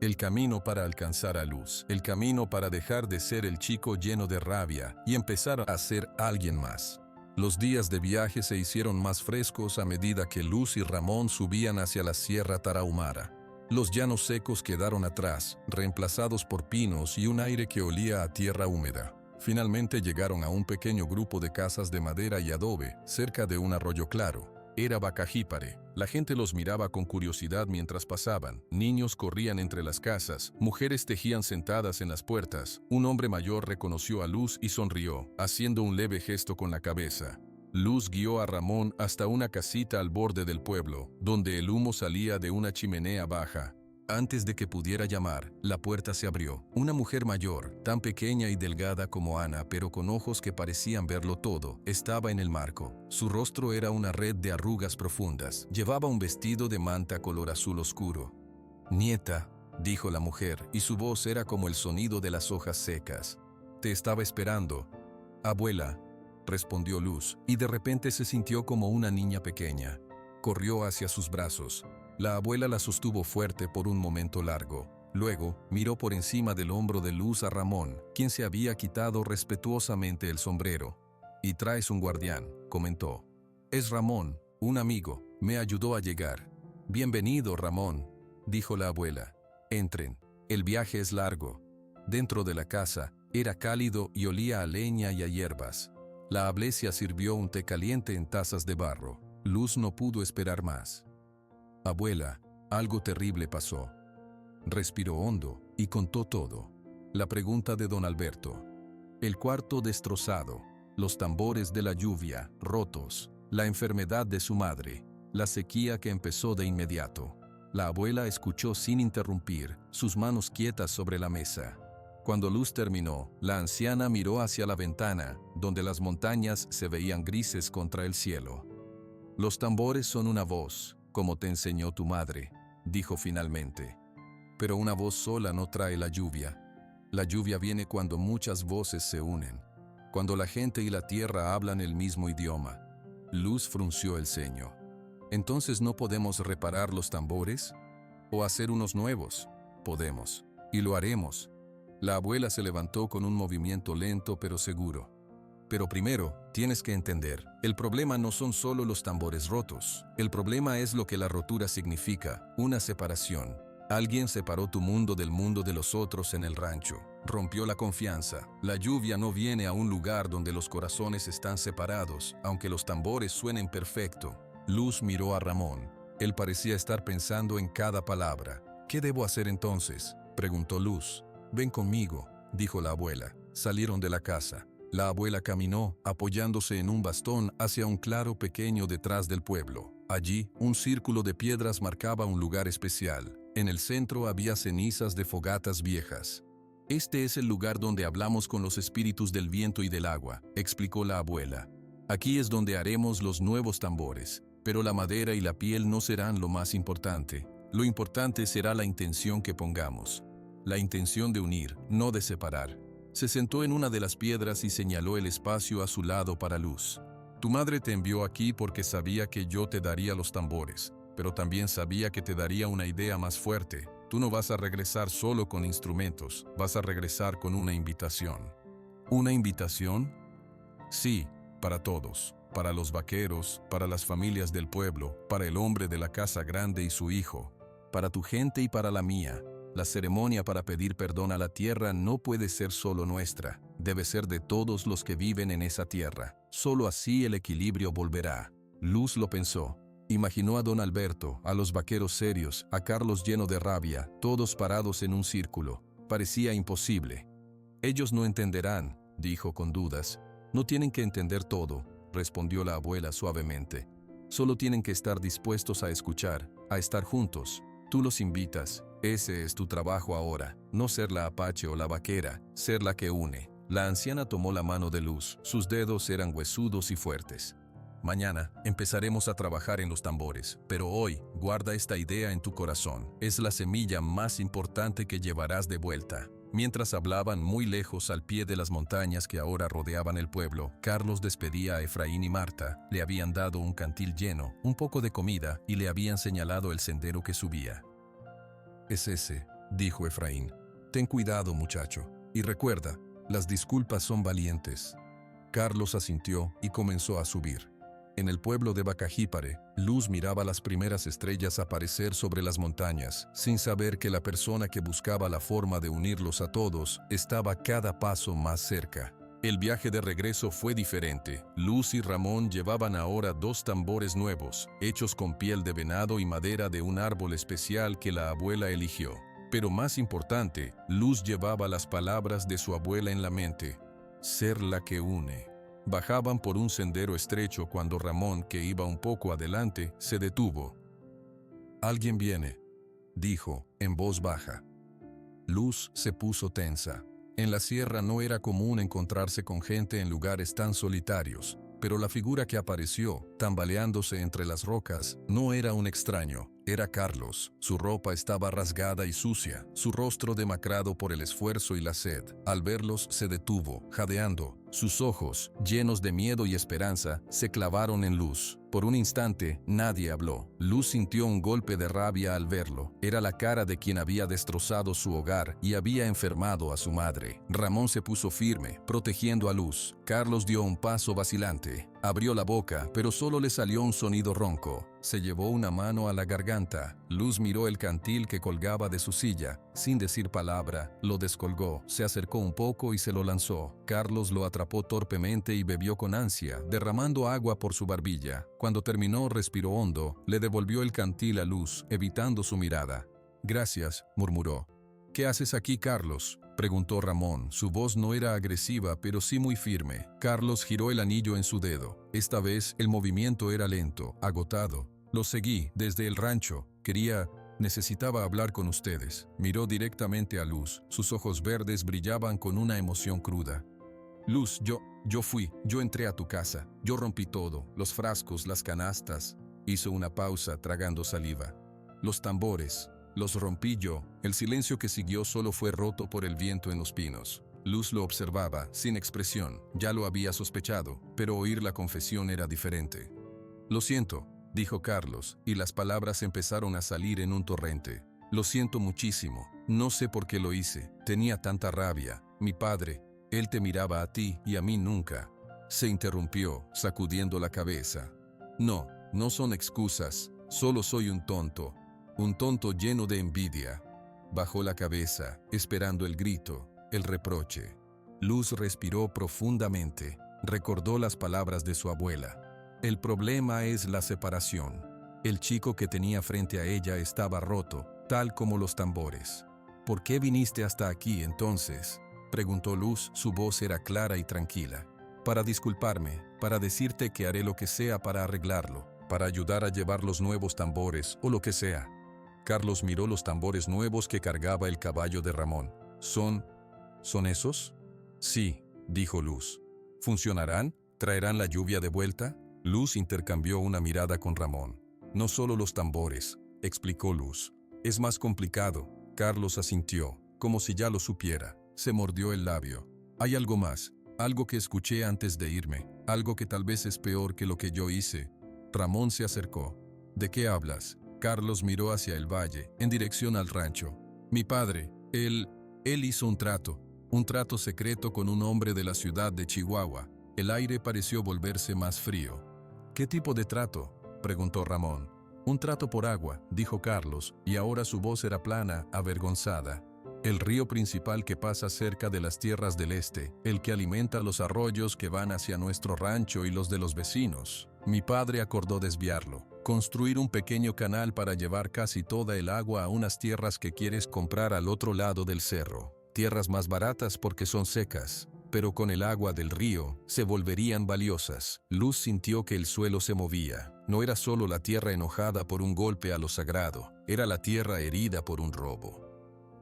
A: para alcanzar a Luz. El camino para dejar de ser el chico lleno de rabia y empezar a ser alguien más. Los días de viaje se hicieron más frescos a medida que Luz y Ramón subían hacia la Sierra Tarahumara. Los llanos secos quedaron atrás, reemplazados por pinos y un aire que olía a tierra húmeda. Finalmente llegaron a un pequeño grupo de casas de madera y adobe, cerca de un arroyo claro. Era Bacajípare. La gente los miraba con curiosidad mientras pasaban. Niños corrían entre las casas, mujeres tejían sentadas en las puertas. Un hombre mayor reconoció a Luz y sonrió, haciendo un leve gesto con la cabeza. Luz guió a Ramón hasta una casita al borde del pueblo, donde el humo salía de una chimenea baja. Antes de que pudiera llamar, la puerta se abrió. Una mujer mayor, tan pequeña y delgada como Ana, pero con ojos que parecían verlo todo, estaba en el marco. Su rostro era una red de arrugas profundas. Llevaba un vestido de manta color azul oscuro. «Nieta», dijo la mujer, y su voz era como el sonido de las hojas secas. «Te estaba esperando». «Abuela», respondió Luz, y de repente se sintió como una niña pequeña. Corrió hacia sus brazos. La abuela la sostuvo fuerte por un momento largo. Luego, miró por encima del hombro de Luz a Ramón, quien se había quitado respetuosamente el sombrero. «Y traes un guardián», comentó. «Es Ramón, un amigo. Me ayudó a llegar». «Bienvenido, Ramón», dijo la abuela. «Entren. El viaje es largo». Dentro de la casa, era cálido y olía a leña y a hierbas. La ablesia sirvió un té caliente en tazas de barro. Luz no pudo esperar más. «Abuela, algo terrible pasó». Respiró hondo y contó todo. La pregunta de don Alberto. El cuarto destrozado, los tambores de la lluvia, rotos, la enfermedad de su madre, la sequía que empezó de inmediato. La abuela escuchó sin interrumpir, sus manos quietas sobre la mesa. Cuando Luz terminó, la anciana miró hacia la ventana, donde las montañas se veían grises contra el cielo. «Los tambores son una voz, como te enseñó tu madre», dijo finalmente. «Pero una voz sola no trae la lluvia. La lluvia viene cuando muchas voces se unen, cuando la gente y la tierra hablan el mismo idioma». Luz frunció el ceño. «¿Entonces no podemos reparar los tambores? ¿O hacer unos nuevos?» «Podemos. Y lo haremos». La abuela se levantó con un movimiento lento pero seguro. «Pero primero, tienes que entender, el problema no son solo los tambores rotos. El problema es lo que la rotura significa, una separación. Alguien separó tu mundo del mundo de los otros en el rancho. Rompió la confianza. La lluvia no viene a un lugar donde los corazones están separados, aunque los tambores suenen perfecto». Luz miró a Ramón. Él parecía estar pensando en cada palabra. «¿Qué debo hacer entonces?», preguntó Luz. «Ven conmigo», dijo la abuela. Salieron de la casa. La abuela caminó, apoyándose en un bastón, hacia un claro pequeño detrás del pueblo. Allí, un círculo de piedras marcaba un lugar especial. En el centro había cenizas de fogatas viejas. «Este es el lugar donde hablamos con los espíritus del viento y del agua», explicó la abuela. «Aquí es donde haremos los nuevos tambores. Pero la madera y la piel no serán lo más importante. Lo importante será la intención que pongamos. La intención de unir, no de separar». Se sentó en una de las piedras y señaló el espacio a su lado para Luz. «Tu madre te envió aquí porque sabía que yo te daría los tambores, pero también sabía que te daría una idea más fuerte. Tú no vas a regresar solo con instrumentos, vas a regresar con una invitación». «¿Una invitación?» «Sí, para todos, para los vaqueros, para las familias del pueblo, para el hombre de la casa grande y su hijo, para tu gente y para la mía. La ceremonia para pedir perdón a la tierra no puede ser solo nuestra, debe ser de todos los que viven en esa tierra. Solo así el equilibrio volverá». Luz lo pensó. Imaginó a don Alberto, a los vaqueros serios, a Carlos lleno de rabia, todos parados en un círculo. Parecía imposible. Ellos no entenderán, dijo con dudas. No tienen que entender todo, respondió la abuela suavemente. Solo tienen que estar dispuestos a escuchar, a estar juntos. Tú los invitas, ese es tu trabajo ahora, no ser la apache o la vaquera, ser la que une. La anciana tomó la mano de Luz, sus dedos eran huesudos y fuertes. Mañana empezaremos a trabajar en los tambores, pero hoy guarda esta idea en tu corazón. Es la semilla más importante que llevarás de vuelta. Mientras hablaban muy lejos al pie de las montañas que ahora rodeaban el pueblo, Carlos despedía a Efraín y Marta. Le habían dado un cantil lleno, un poco de comida y le habían señalado el sendero que subía. Es ese, dijo Efraín. Ten cuidado, muchacho. Y recuerda, las disculpas son valientes. Carlos asintió y comenzó a subir. En el pueblo de Bacajípare, Luz miraba las primeras estrellas aparecer sobre las montañas, sin saber que la persona que buscaba la forma de unirlos a todos estaba cada paso más cerca. El viaje de regreso fue diferente. Luz y Ramón llevaban ahora 2 tambores nuevos, hechos con piel de venado y madera de un árbol especial que la abuela eligió. Pero más importante, Luz llevaba las palabras de su abuela en la mente: ser la que une. Bajaban por un sendero estrecho cuando Ramón, que iba un poco adelante, se detuvo. «Alguien viene», dijo, en voz baja. Luz se puso tensa. En la sierra no era común encontrarse con gente en lugares tan solitarios, pero la figura que apareció, tambaleándose entre las rocas, no era un extraño, era Carlos. Su ropa estaba rasgada y sucia, su rostro demacrado por el esfuerzo y la sed. Al verlos se detuvo, jadeando. Sus ojos, llenos de miedo y esperanza, se clavaron en Luz. Por un instante, nadie habló. Luz sintió un golpe de rabia al verlo. Era la cara de quien había destrozado su hogar y había enfermado a su madre. Ramón se puso firme, protegiendo a Luz. Carlos dio un paso vacilante. Abrió la boca, pero solo le salió un sonido ronco. Se llevó una mano a la garganta. Luz miró el cantil que colgaba de su silla. Sin decir palabra, lo descolgó, se acercó un poco y se lo lanzó. Carlos lo atrapó torpemente y bebió con ansia, derramando agua por su barbilla. Cuando terminó, respiró hondo, le devolvió el cantil a Luz, evitando su mirada. «Gracias», murmuró. «¿Qué haces aquí, Carlos?», preguntó Ramón. Su voz no era agresiva, pero sí muy firme. Carlos giró el anillo en su dedo. Esta vez el movimiento era lento, agotado. «Los seguí desde el rancho. Necesitaba hablar con ustedes». Miró directamente a Luz. Sus ojos verdes brillaban con una emoción cruda. «Luz, yo entré a tu casa. Yo rompí todo, los frascos, las canastas». Hizo una pausa, tragando saliva. «Los tambores. Los rompí yo». El silencio que siguió solo fue roto por el viento en los pinos. Luz lo observaba, sin expresión. Ya lo había sospechado, pero oír la confesión era diferente. «Lo siento», dijo Carlos, y las palabras empezaron a salir en un torrente. «Lo siento muchísimo. No sé por qué lo hice. Tenía tanta rabia. Mi padre, él te miraba a ti y a mí nunca». Se interrumpió, sacudiendo la cabeza. No son excusas. Solo soy un tonto lleno de envidia». Bajó la cabeza, esperando el grito, el reproche. Luz respiró profundamente. Recordó las palabras de su abuela. El problema es la separación. El chico que tenía frente a ella estaba roto, tal como los tambores. «¿Por qué viniste hasta aquí entonces?», preguntó Luz. Su voz era clara y tranquila. «Para disculparme, para decirte que haré lo que sea para arreglarlo, para ayudar a llevar los nuevos tambores o lo que sea». Carlos miró los tambores nuevos que cargaba el caballo de Ramón. ¿Son esos?» «Sí», dijo Luz. «¿Funcionarán? ¿Traerán la lluvia de vuelta?» Luz intercambió una mirada con Ramón. «No solo los tambores», explicó Luz. «Es más complicado». Carlos asintió, como si ya lo supiera. Se mordió el labio. «Hay algo más, algo que escuché antes de irme, algo que tal vez es peor que lo que yo hice». Ramón se acercó. «¿De qué hablas?». Carlos miró hacia el valle, en dirección al rancho. «Mi padre, él hizo un trato secreto con un hombre de la ciudad de Chihuahua». El aire pareció volverse más frío. «¿Qué tipo de trato?», preguntó Ramón. «Un trato por agua», dijo Carlos, y ahora su voz era plana, avergonzada. «El río principal que pasa cerca de las tierras del este, el que alimenta los arroyos que van hacia nuestro rancho y los de los vecinos». Mi padre acordó desviarlo. Construir un pequeño canal para llevar casi toda el agua a unas tierras que quieres comprar al otro lado del cerro. Tierras más baratas porque son secas, pero con el agua del río se volverían valiosas. Luz sintió que el suelo se movía. No era solo la tierra enojada por un golpe a lo sagrado, era la tierra herida por un robo.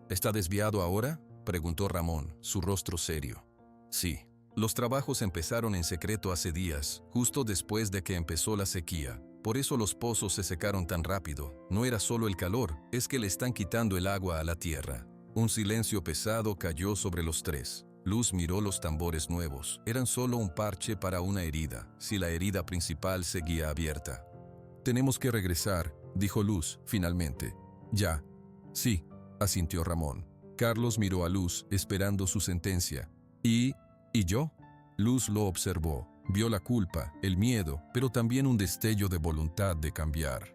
A: ¿Está desviado ahora?, preguntó Ramón, su rostro serio. Sí. Los trabajos empezaron en secreto hace días, justo después de que empezó la sequía. Por eso los pozos se secaron tan rápido. No era solo el calor, es que le están quitando el agua a la tierra. Un silencio pesado cayó sobre los tres. Luz miró los tambores nuevos. Eran solo un parche para una herida, si la herida principal seguía abierta. Tenemos que regresar, dijo Luz, finalmente. Ya. Sí, asintió Ramón. Carlos miró a Luz, esperando su sentencia. ¿Y yo? Luz lo observó. Vio la culpa, el miedo, pero también un destello de voluntad de cambiar.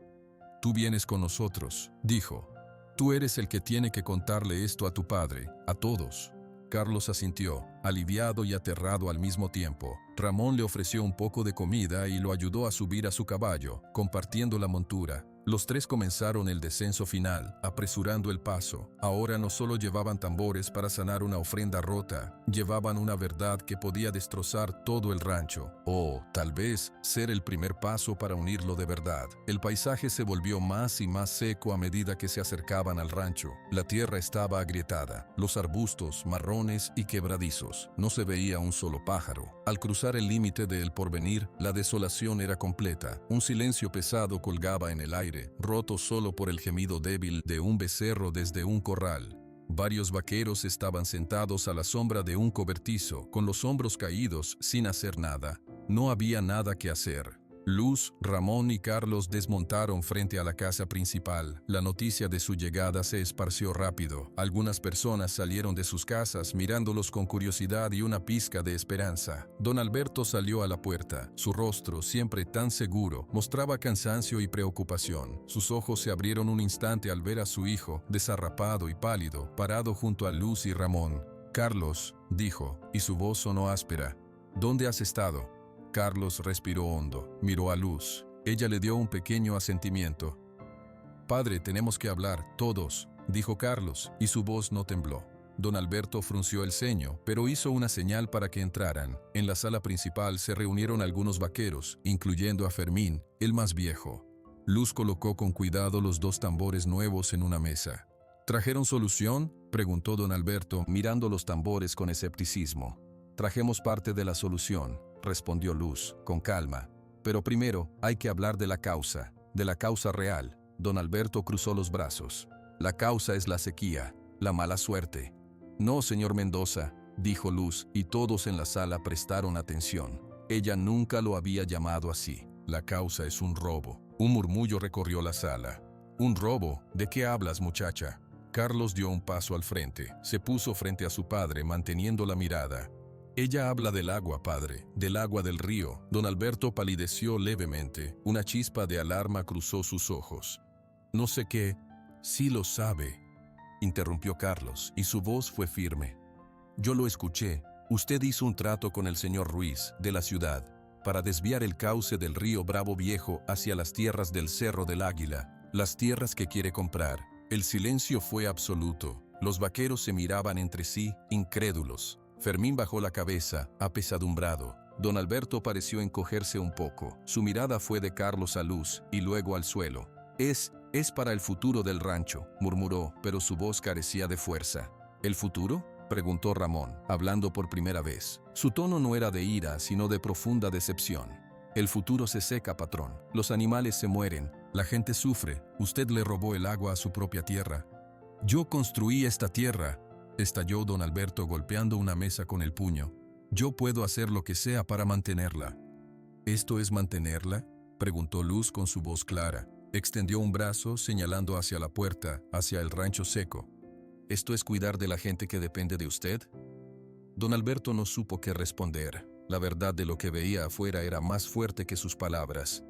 A: Tú vienes con nosotros, dijo. Tú eres el que tiene que contarle esto a tu padre, a todos. Carlos asintió, aliviado y aterrado al mismo tiempo. Ramón le ofreció un poco de comida y lo ayudó a subir a su caballo, compartiendo la montura. Los tres comenzaron el descenso final, apresurando el paso. Ahora no solo llevaban tambores para sanar una ofrenda rota, llevaban una verdad que podía destrozar todo el rancho. O, tal vez, ser el primer paso para unirlo de verdad. El paisaje se volvió más y más seco a medida que se acercaban al rancho. La tierra estaba agrietada, los arbustos marrones y quebradizos. No se veía un solo pájaro. Al cruzar el límite de El Porvenir, la desolación era completa. Un silencio pesado colgaba en el aire, roto solo por el gemido débil de un becerro desde un corral. Varios vaqueros estaban sentados a la sombra de un cobertizo, con los hombros caídos, sin hacer nada. No había nada que hacer. Luz, Ramón y Carlos desmontaron frente a la casa principal. La noticia de su llegada se esparció rápido. Algunas personas salieron de sus casas mirándolos con curiosidad y una pizca de esperanza. Don Alberto salió a la puerta. Su rostro, siempre tan seguro, mostraba cansancio y preocupación. Sus ojos se abrieron un instante al ver a su hijo, desarrapado y pálido, parado junto a Luz y Ramón. «Carlos», dijo, y su voz sonó áspera. «¿Dónde has estado?» Carlos respiró hondo, miró a Luz. Ella le dio un pequeño asentimiento. «Padre, tenemos que hablar, todos», dijo Carlos, y su voz no tembló. Don Alberto frunció el ceño, pero hizo una señal para que entraran. En la sala principal se reunieron algunos vaqueros, incluyendo a Fermín, el más viejo. Luz colocó con cuidado los dos tambores nuevos en una mesa. ¿Trajeron solución?, preguntó don Alberto, mirando los tambores con escepticismo. «Trajemos parte de la solución», respondió Luz, con calma. «Pero primero hay que hablar de la causa real». Don Alberto cruzó los brazos. «La causa es la sequía, la mala suerte». «No, señor Mendoza», dijo Luz, y todos en la sala prestaron atención. Ella nunca lo había llamado así. «La causa es un robo». Un murmullo recorrió la sala. «¿Un robo? ¿De qué hablas, muchacha?». Carlos dio un paso al frente. Se puso frente a su padre, manteniendo la mirada. «Ella habla del agua, padre, del agua del río». Don Alberto palideció levemente. Una chispa de alarma cruzó sus ojos. «No sé qué». «Sí lo sabe», interrumpió Carlos, y su voz fue firme. «Yo lo escuché. Usted hizo un trato con el señor Ruiz, de la ciudad, para desviar el cauce del río Bravo Viejo hacia las tierras del Cerro del Águila, las tierras que quiere comprar». El silencio fue absoluto. Los vaqueros se miraban entre sí, incrédulos. Fermín bajó la cabeza, apesadumbrado. Don Alberto pareció encogerse un poco. Su mirada fue de Carlos a Luz y luego al suelo. Es para el futuro del rancho», murmuró, pero su voz carecía de fuerza. «¿El futuro?», preguntó Ramón, hablando por primera vez. Su tono no era de ira, sino de profunda decepción. «El futuro se seca, patrón. Los animales se mueren. La gente sufre. Usted le robó el agua a su propia tierra». «Yo construí esta tierra», estalló don Alberto golpeando una mesa con el puño. «Yo puedo hacer lo que sea para mantenerla». «¿Esto es mantenerla?», preguntó Luz con su voz clara. Extendió un brazo señalando hacia la puerta, hacia el rancho seco. «¿Esto es cuidar de la gente que depende de usted?». Don Alberto no supo qué responder. La verdad de lo que veía afuera era más fuerte que sus palabras.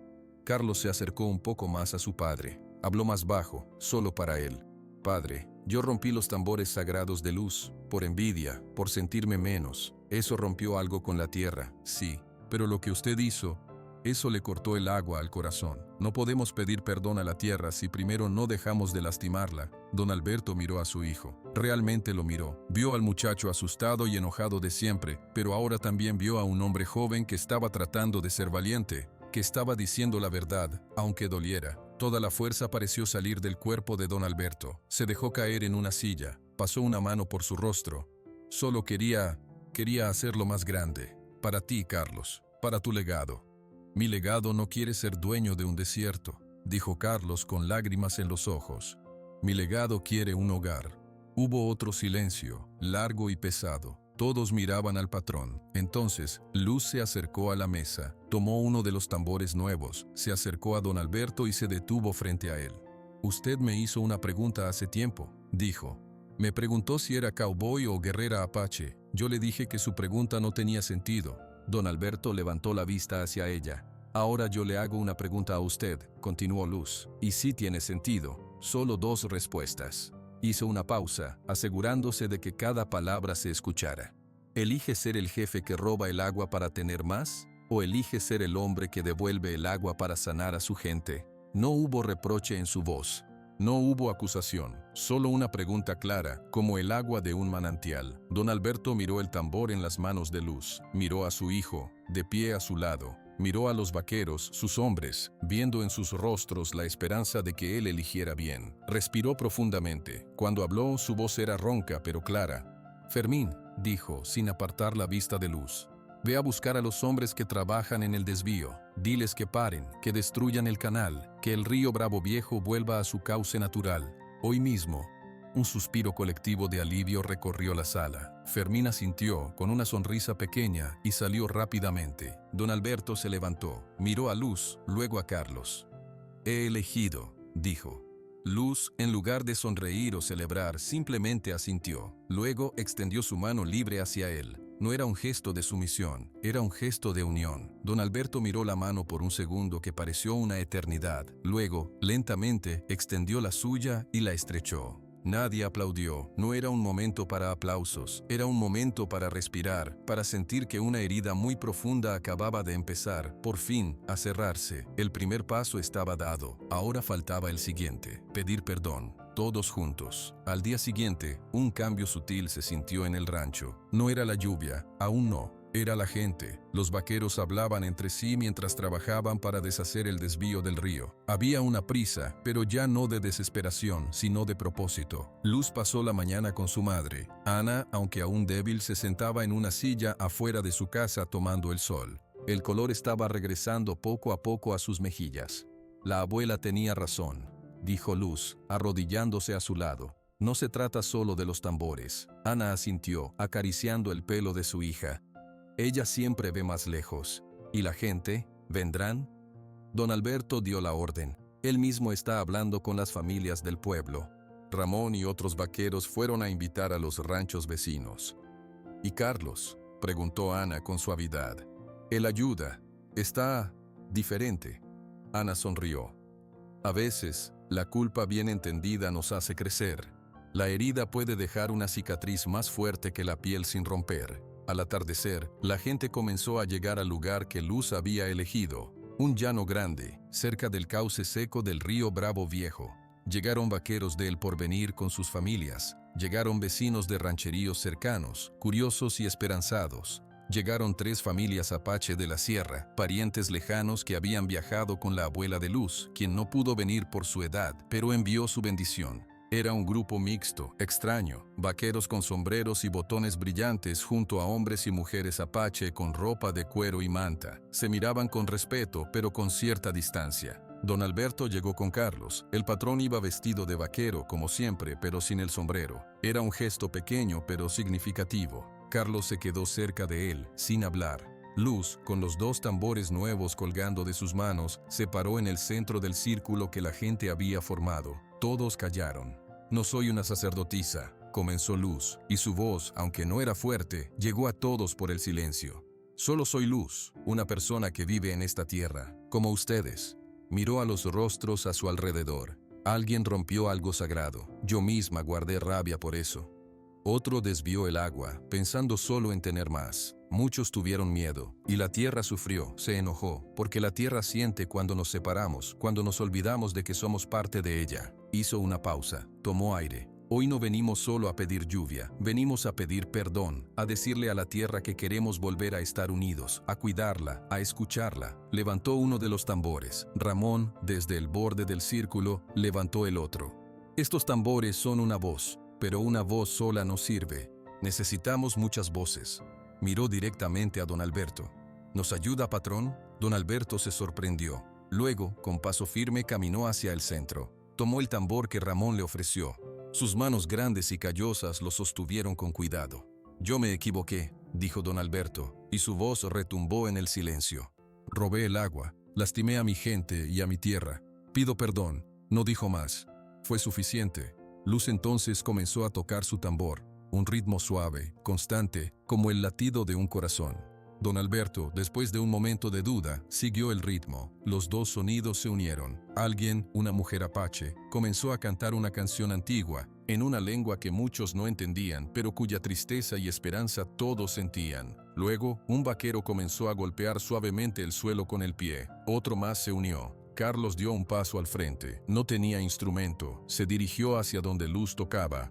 A: Carlos se acercó un poco más a su padre. Habló más bajo, solo para él. «Padre, yo rompí los tambores sagrados de Luz, por envidia, por sentirme menos. Eso rompió algo con la tierra, sí, pero lo que usted hizo, Eso le cortó el agua al corazón. No podemos pedir perdón a la tierra si primero no dejamos de lastimarla. Don Alberto miró a su hijo. Realmente lo miró. Vio al muchacho asustado y enojado de siempre, pero ahora también vio a un hombre joven que estaba tratando de ser valiente, que estaba diciendo la verdad, aunque doliera. Toda la fuerza pareció salir del cuerpo de don Alberto. Se dejó caer en una silla, pasó una mano por su rostro. Solo quería hacerlo más grande. Para ti, Carlos, para tu legado. Mi legado no quiere ser dueño de un desierto, dijo Carlos con lágrimas en los ojos. Mi legado quiere un hogar. Hubo otro silencio, largo y pesado. Todos miraban al patrón. Entonces, Luz se acercó a la mesa, tomó uno de los tambores nuevos, se acercó a don Alberto y se detuvo frente a él. Usted me hizo una pregunta hace tiempo, dijo. Me preguntó si era cowboy o guerrera apache. Yo le dije que su pregunta no tenía sentido. Don Alberto levantó la vista hacia ella. Ahora yo le hago una pregunta a usted, continuó Luz. Y sí tiene sentido. Solo 2 respuestas. Hizo una pausa, asegurándose de que cada palabra se escuchara. ¿Elige ser el jefe que roba el agua para tener más? ¿O elige ser el hombre que devuelve el agua para sanar a su gente? No hubo reproche en su voz. No hubo acusación, solo una pregunta clara, como el agua de un manantial. Don Alberto miró el tambor en las manos de Luz, miró a su hijo, de pie a su lado, miró a los vaqueros, sus hombres, viendo en sus rostros la esperanza de que él eligiera bien. Respiró profundamente. Cuando habló, su voz era ronca pero clara. Fermín, dijo, sin apartar la vista de Luz. Ve a buscar a los hombres que trabajan en el desvío. Diles que paren, que destruyan el canal, que el río Bravo Viejo vuelva a su cauce natural. Hoy mismo. Un suspiro colectivo de alivio recorrió la sala. Fermín asintió, con una sonrisa pequeña, y salió rápidamente. Don Alberto se levantó, miró a Luz, luego a Carlos. He elegido, dijo. Luz, en lugar de sonreír o celebrar, simplemente asintió. Luego extendió su mano libre hacia él. No era un gesto de sumisión, era un gesto de unión. Don Alberto miró la mano por un segundo que pareció una eternidad. Luego, lentamente, extendió la suya y la estrechó. Nadie aplaudió. No era un momento para aplausos. Era un momento para respirar, para sentir que una herida muy profunda acababa de empezar, por fin, a cerrarse. El primer paso estaba dado. Ahora faltaba el siguiente: pedir perdón. Todos juntos. Al día siguiente, un cambio sutil se sintió en el rancho. No era la lluvia, aún no. Era la gente. Los vaqueros hablaban entre sí mientras trabajaban para deshacer el desvío del río. Había una prisa, pero ya no de desesperación, sino de propósito. Luz pasó la mañana con su madre. Ana, aunque aún débil, se sentaba en una silla afuera de su casa tomando el sol. El color estaba regresando poco a poco a sus mejillas. La abuela tenía razón, dijo Luz, arrodillándose a su lado. No se trata solo de los tambores. Ana asintió, acariciando el pelo de su hija. Ella siempre ve más lejos. ¿Y la gente? ¿Vendrán? Don Alberto dio la orden. Él mismo está hablando con las familias del pueblo. Ramón y otros vaqueros fueron a invitar a los ranchos vecinos. ¿Y Carlos?, preguntó Ana con suavidad. Él ayuda. Está diferente. Ana sonrió. A veces, la culpa bien entendida nos hace crecer. La herida puede dejar una cicatriz más fuerte que la piel sin romper. Al atardecer, la gente comenzó a llegar al lugar que Luz había elegido, un llano grande, cerca del cauce seco del río Bravo Viejo. Llegaron vaqueros del Porvenir con sus familias, llegaron vecinos de rancheríos cercanos, curiosos y esperanzados. Llegaron 3 familias apache de la sierra, parientes lejanos que habían viajado con la abuela de Luz, quien no pudo venir por su edad, pero envió su bendición. Era un grupo mixto, extraño, vaqueros con sombreros y botones brillantes junto a hombres y mujeres apache con ropa de cuero y manta. Se miraban con respeto, pero con cierta distancia. Don Alberto llegó con Carlos. El patrón iba vestido de vaquero, como siempre, pero sin el sombrero. Era un gesto pequeño, pero significativo. Carlos se quedó cerca de él, sin hablar. Luz, con los 2 tambores nuevos colgando de sus manos, se paró en el centro del círculo que la gente había formado. Todos callaron. No soy una sacerdotisa, comenzó Luz, y su voz, aunque no era fuerte, llegó a todos por el silencio. Solo soy Luz, una persona que vive en esta tierra, como ustedes. Miró a los rostros a su alrededor. Alguien rompió algo sagrado. Yo misma guardé rabia por eso. Otro desvió el agua, pensando solo en tener más. Muchos tuvieron miedo, y la tierra sufrió, se enojó, porque la tierra siente cuando nos separamos, cuando nos olvidamos de que somos parte de ella. Hizo una pausa, tomó aire. Hoy no venimos solo a pedir lluvia, venimos a pedir perdón, a decirle a la tierra que queremos volver a estar unidos, a cuidarla, a escucharla. Levantó uno de los tambores. Ramón, desde el borde del círculo, levantó el otro. Estos tambores son una voz, pero una voz sola no sirve. Necesitamos muchas voces. Miró directamente a don Alberto. ¿Nos ayuda, patrón? Don Alberto se sorprendió. Luego, con paso firme, caminó hacia el centro. Tomó el tambor que Ramón le ofreció. Sus manos grandes y callosas lo sostuvieron con cuidado. «Yo me equivoqué», dijo don Alberto, y su voz retumbó en el silencio. «Robé el agua, lastimé a mi gente y a mi tierra. Pido perdón», no dijo más. Fue suficiente. Luz entonces comenzó a tocar su tambor, un ritmo suave, constante, como el latido de un corazón. Don Alberto, después de un momento de duda, siguió el ritmo. Los dos sonidos se unieron. Alguien, una mujer apache, comenzó a cantar una canción antigua, en una lengua que muchos no entendían, pero cuya tristeza y esperanza todos sentían. Luego, un vaquero comenzó a golpear suavemente el suelo con el pie. Otro más se unió. Carlos dio un paso al frente. No tenía instrumento. Se dirigió hacia donde Luz tocaba.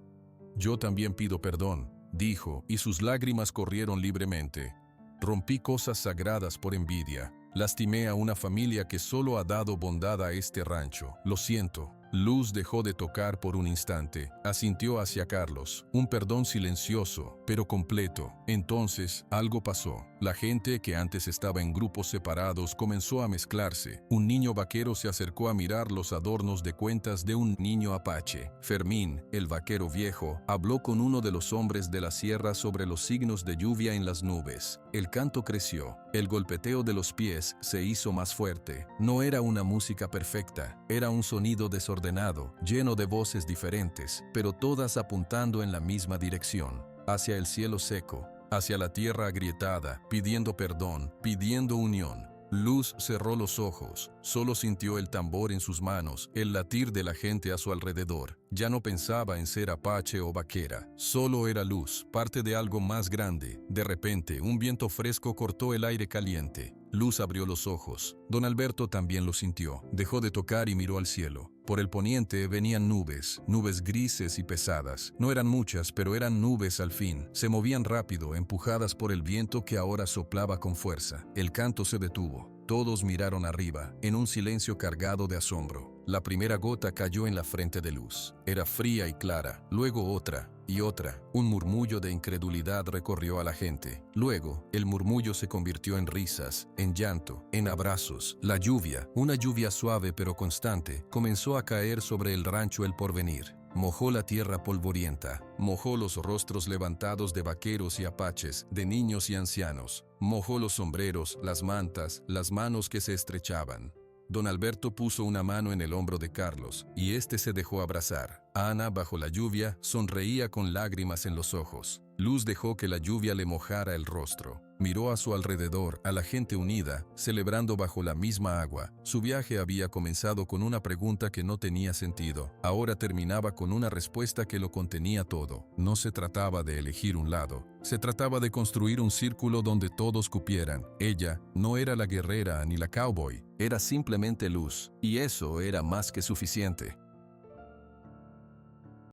A: «Yo también pido perdón», dijo, y sus lágrimas corrieron libremente. «Rompí cosas sagradas por envidia. Lastimé a una familia que solo ha dado bondad a este rancho. Lo siento». Luz dejó de tocar por un instante. Asintió hacia Carlos. Un perdón silencioso, pero completo. Entonces, algo pasó. La gente que antes estaba en grupos separados comenzó a mezclarse. Un niño vaquero se acercó a mirar los adornos de cuentas de un niño apache. Fermín, el vaquero viejo, habló con uno de los hombres de la sierra sobre los signos de lluvia en las nubes. El canto creció. El golpeteo de los pies se hizo más fuerte. No era una música perfecta, era un sonido desordenado, lleno de voces diferentes, pero todas apuntando en la misma dirección, hacia el cielo seco, hacia la tierra agrietada, pidiendo perdón, pidiendo unión. Luz cerró los ojos, solo sintió el tambor en sus manos, el latir de la gente a su alrededor. Ya no pensaba en ser apache o vaquera, solo era Luz, parte de algo más grande. De repente, un viento fresco cortó el aire caliente. Luz abrió los ojos. Don Alberto también lo sintió. Dejó de tocar y miró al cielo. Por el poniente venían nubes, nubes grises y pesadas. No eran muchas, pero eran nubes al fin. Se movían rápido, empujadas por el viento que ahora soplaba con fuerza. El canto se detuvo. Todos miraron arriba, en un silencio cargado de asombro. La primera gota cayó en la frente de Luz. Era fría y clara, luego otra y otra. Un murmullo de incredulidad recorrió a la gente. Luego, el murmullo se convirtió en risas, en llanto, en abrazos. La lluvia, una lluvia suave pero constante, comenzó a caer sobre el rancho El Porvenir. Mojó la tierra polvorienta, mojó los rostros levantados de vaqueros y apaches, de niños y ancianos, mojó los sombreros, las mantas, las manos que se estrechaban. Don Alberto puso una mano en el hombro de Carlos, y éste se dejó abrazar. Ana, bajo la lluvia, sonreía con lágrimas en los ojos. Luz dejó que la lluvia le mojara el rostro. Miró a su alrededor, a la gente unida, celebrando bajo la misma agua. Su viaje había comenzado con una pregunta que no tenía sentido. Ahora terminaba con una respuesta que lo contenía todo. No se trataba de elegir un lado. Se trataba de construir un círculo donde todos cupieran. Ella no era la guerrera ni la cowboy. Era simplemente Luz. Y eso era más que suficiente.